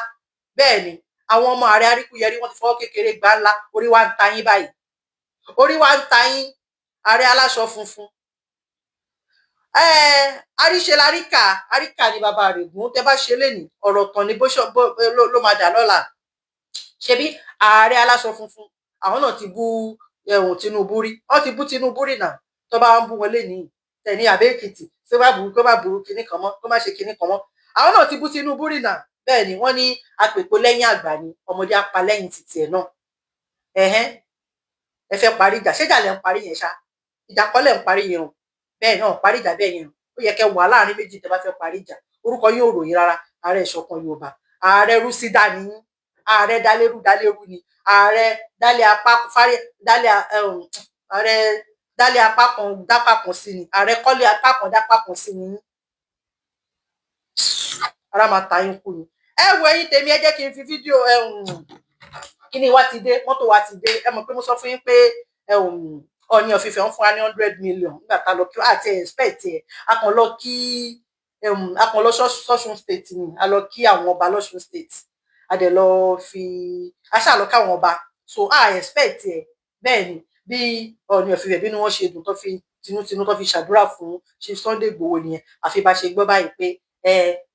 Bẹ́ẹ̀ ni. Àwọn ọmọ Ààrẹ Aríkúyẹrí wọ́n ti fọwọ́ kékeré gbá ńlá. Orí wa ń ta yín báyìí. Orí wa ń ta yín. Ààrẹ aláṣọ funfun. Àríṣe àríkà ni bàbá rẹ̀ gùn. Tẹ́ bá ṣe lénìí ọ̀rọ̀ kan ni ló máa dà lọ́la. Ṣebí Ààrẹ aláṣọ funfun àwọn náà ti bú Tinubu rí. Wọ́n ti bú Tinubu rí náà. Tó bá ń bú wọn lénìí tẹ̀ní Àbẹ́ Èkìtì ṣé wá burú kó má burú kinní kan mọ́, kó má ṣe kinní kan mọ́. Àwọn náà ti bú Tinubu rí náà. Bẹ́ẹ̀ ni wọ́n ní apèpò lẹ́yìn àgbà ni ọmọdé apá lẹ́yìn títì ẹ̀ náà. Ẹ fẹ́ parí ìjà, ṣé ìjà lẹ ń parí yẹn ṣá? Ìjà kọ́ lẹ ń parí yẹn o. Bẹ́ẹ̀ náà parí ìjà bẹ́ẹ̀ yẹn o. Ó yẹ kẹ́ wà láàrin méjì tẹ́ bá fẹ́ parí ìjà. Orúkọ yóò ròyìn rárá. Ààrẹ ìṣọ̀kan Yorùbá. Ààrẹ Rúsídà ni. Ààrẹ Dálérú ni. Ààrẹ dálé apá kan dápá kan sí ni. Ààrẹ kọ́lé apá kan dápá kan sí ni. Ara máa ta yín kú ni. Ẹ wo ẹ̀yin tèmi, ẹ jẹ́ kí n fi fídíò kíni wá ti dé, mọ́tò wá ti dé. Ẹ mọ̀ pé mo sọ fún yín pé Ọọ̀ni of Ifẹ̀ ń fún wa ní 100 million nígbà tá lọ kí àti expect ẹ̀. A kàn lọ Ọ̀ṣun state ni. A lọ kí àwọn ọba l'Ọ̀ṣun state. A dẹ̀ lọ aṣá lọ káwọn ọba. So expect ẹ̀. Bẹ́ẹ̀ ni bí Ọọ̀ni of Ifẹ̀ bí wọ́n ṣe dùn tó fi tinútinú tó fi ṣàdúrà fún Chief Sunday Igboho nìyẹn. Àfi bá ṣe gbọ́ báyìí pé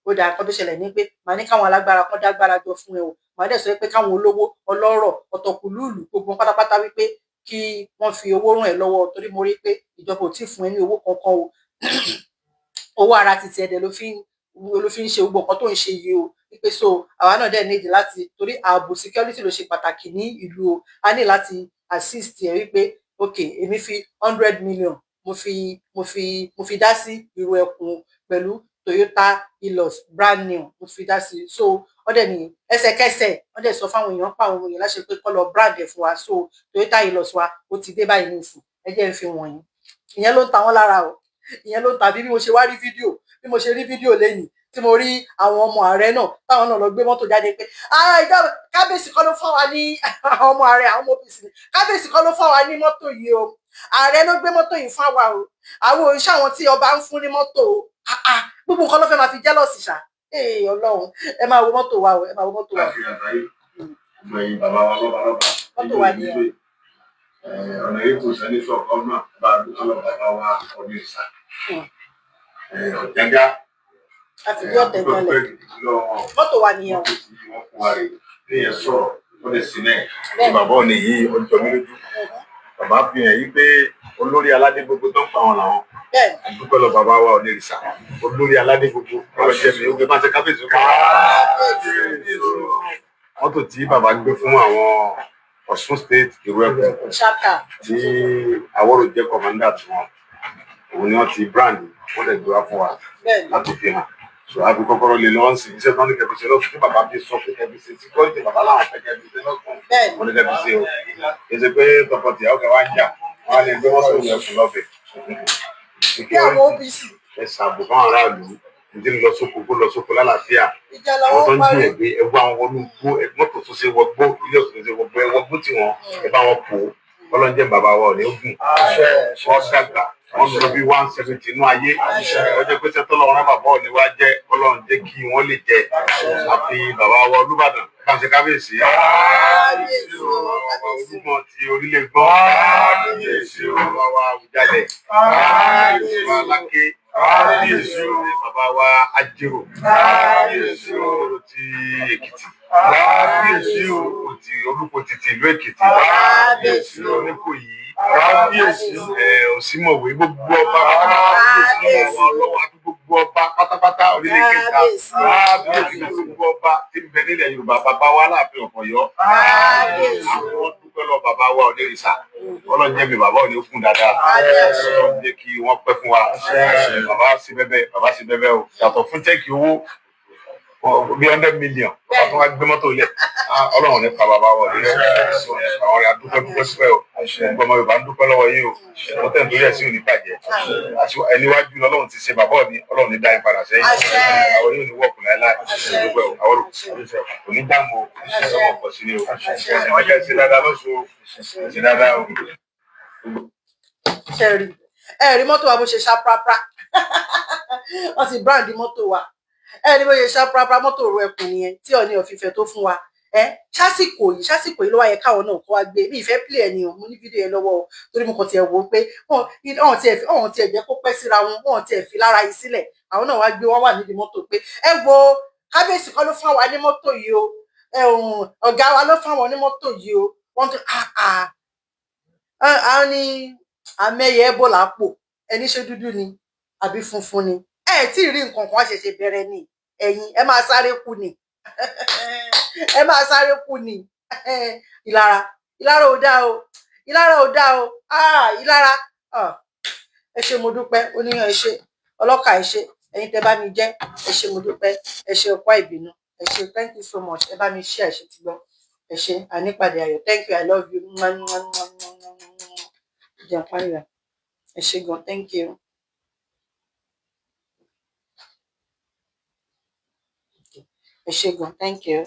ó dáa kan tó ṣẹlẹ̀ ní pé màá ní káwọn alágbára kan dágbára jọ fún ẹ o. Màá dẹ̀ sọ pé káwọn olówó ọlọ́rọ̀ ọ̀tọ̀kùlúùlù gbogbo pátápátá wípé kí wọ́n fi owó ràn ẹ́ lọ́wọ́ torí mo rí pé ìjọba ò tí ì fún ẹ ní owó kankan o. Owó ara titi ẹ̀dẹ̀ ló fi ń ṣe gbogbo nǹkan tó ń ṣe yìí o. Wípé so àwa náà dẹ̀ nídìí láti torí ààbò security ló ṣe pàtàkì ní ìlú o. A ní láti assist ẹ wípé okay èmi fi 100 million mo fi dá sí irú ẹkùn pẹ̀lú Toyota Hilux brand new mo fi dá sí. So wọ́n dẹ̀ ní ẹsẹ̀kẹsẹ̀ wọ́n dẹ̀ sọ fáwọn èèyàn pa àwọn èèyàn láṣẹ pé kọ́ lọ brand ẹ̀ fún wa. So Toyota Hilux wa ó ti dé báyìí nísìn. Ẹ jẹ́ n fi wọ̀nyí. Ìyẹn ló ń ta wọ́n lára o. Ìyẹn ló ń ta bí mo ṣe wá rí fídíò bí mo ṣe rí fídíò lẹ́yìn tí mo rí àwọn ọmọ ààrẹ náà táwọn náà lọ gbé mọ́tò jáde pé ìjọba kábíyèsí kọ́ ló fún wa ní àwọn ọmọ ààrẹ àwọn ọmọ OPC ni kábíyèsí kọ́ ló fún wa ní mọ́tò yìí o. Ààrẹ ló gbé mọ́tò yìí fún wa o. Àwọn òṣìṣẹ́ àwọn tí ọba ń fún ní mọ́tò o. Gbogbo nǹkan ló fẹ́ máa fi jẹ́lọ̀sì ṣá. Ọlọ́run ẹ máa wo mọ́tò wa o, ẹ máa wo mọ́tò wa. Mọ́tò wa ni ẹ. Ọ̀nà èkó sẹ́ni sọ ọ̀nà bá a dúró lọ́wọ́ bàbá wa ọdún ìsà. Ọ̀jágá. Àti bí ọ̀tẹ̀ gbọ́lẹ̀. Mọ́tò wa ni ẹ o. Wọ́n fún wa rè ní ẹ̀ sọ̀rọ̀ wọ́n lè sí náà. Bàbá ò ní yí ọjọ́ mi lójú. Bàbá fi hàn yí pé olórí aládé gbogbo tó ń pa wọn làwọn. Àdúpẹ́ lọ bàbá wa ọdún ìsà. Olórí aládé gbogbo ọ̀rọ̀ jẹ́ mi ó gbé máa ṣe kábíyèsí. Mọ́tò tí bàbá gbé fún àwọn Ọ̀ṣun state ìrú ẹ̀kọ́ tí Àwọ̀rò jẹ́ kọ̀mọ́ndà tí wọ́n òun ni wọ́n ti brand wọ́n lè gbé wá fún wa láti fi hàn so àbí kọ́kọ́rọ́ lè lọ́wọ́ sí iṣẹ́ tó ní kẹfì ṣe lọ́sùn tí bàbá bí sọ pé kẹfì ṣe tí kọ́ńtì bàbá láwọn fẹ́ kẹfì ṣe lọ́sùn wọ́n ní kẹfì ṣe o èsì pé tọkọtìyàwó kẹ wá ń jà wọ́n á lè gbé wọ́n sóòrùn ẹ̀kún lọ́bẹ̀ ẹ ṣàbò fún aráàlú ìdí lọ sóko kó lọ sóko lálàáfíà àwọn tó ń jí ẹgbẹ́ ẹgbẹ́ àwọn wọnú gbó mọ́tò tó ṣe wọgbó ilé òṣèlú ṣe wọgbó ẹwọgbó tí wọn ẹ bá wọn kó ọlọ́njẹ́ bàbá wa ò ní gùn wọ́n dàgbà wọ́n lọ bí 170 inú ayé ọjọ́ pé sẹ́tọ́ lọ́wọ́ bàbá ò ní wá jẹ́ ọlọ́run jẹ́ kí wọ́n lè jẹ àfi bàbá wa Olúbàdàn káṣe kábíyèsí olúmọ ti orílẹ̀ gbọ́ kábíyèsí bàbá wa Àwùjalẹ̀ kábíyèsí wa Aláké kábíyèsí bàbá wa Ajérò kábíyèsí ti Èkìtì kábíyèsí ti Olúkò títí ìlú Èkìtì kábíyèsí Oníkòyí kábíyèsí Òsímọ̀wé gbogbo ọba kábíyèsí ọlọ́wọ́ àti gbogbo ọba pátápátá orílẹ̀ kẹta kábíyèsí gbogbo ọba tí ń bẹ nílẹ̀ Yorùbá bàbá wa Aláàfin Ọ̀yọ́ àwọn dúpẹ́ lọ bàbá wa Onírìṣà Ọlọ́run jẹ́ mi bàbá òní kún dáadáa Ọlọ́run jẹ́ kí wọ́n pẹ́ fún wa bàbá sí bẹ́bẹ́ o yàtọ̀ fún chẹ́ẹ̀kì owó bí 100 million bàbá tó wá gbé mọ́tò lẹ̀ Ọlọ́run nípa bàbá wa ní àwọn rẹ̀ adúpẹ́ o gbogbo ọmọ Yorùbá ń dúpẹ́ lọ́wọ́ yín o wọ́n tẹ̀ ń torí ẹ̀ sí òní bàjẹ́ ẹni wájú Ọlọ́run ti ṣe bàbá òní Ọlọ́run ní dá yín padà sẹ́yìn àwọn yóò ní wọ́ọ̀kù láéláé dúpẹ́ o àwọn òní dáàmú o ọmọ pọ̀ sí ni o ẹ̀jẹ̀ ṣe dáadáa lọ́sọ̀ ṣe dáadáa o. ẹ̀rí mọ́tò wa bó ṣe ṣá prápra wọ́n ti brand mọ́tò wa ẹni bó ṣe ṣá prápra mọ́tò òru ẹkùn nìyẹn tí Ọọ̀ni of Ifẹ̀ tó fún wa ṣásìkò yìí ló wá yẹ káwọn náà kó wá gbé bí ìfẹ́ play ẹni o mo ní fídíò yẹn lọ́wọ́ o torí mo kàn tiẹ̀ wò ó pé ọ̀hún tiẹ̀ jẹ́ kó pẹ́ síra wọn ọ̀hún tiẹ̀ fi lára yìí sílẹ̀ àwọn náà wá gbé wọn wà nídìí mọ́tò pé ẹ wo kábíyèsí kọ́ ló fún wa ní mọ́tò yìí o ọ̀gá wa ló fún wa ní mọ́tò yìí o wọ́n ti àwọn ní amẹ́yẹ ebola pò ẹni ṣe dúdú ni àbí funfun ni tí ì rí nǹkan kan ṣẹ̀ṣẹ̀ bẹ̀rẹ̀ ni ẹ̀yin ẹ máa sáré kú ni ẹ máa sáré kú ni Ìlara ò dá o Ìlara ò dá o Ìlara ẹ ṣé mo dúpẹ́ oníyan ẹ ṣé ọlọ́kà ẹ ṣé ẹ̀yin tẹ́ bá mi jẹ́ ẹ ṣé mo dúpẹ́ ẹ ṣé ọkọ ìbínú ẹ ṣé thank you so much ẹ bá mi share ẹ ṣé ti gbọ́ ẹ ṣé ànípàdé ayọ̀ thank you I love you jẹun pàrọ̀ ẹ ṣé gan thank you. ẹ ṣé gan thank you.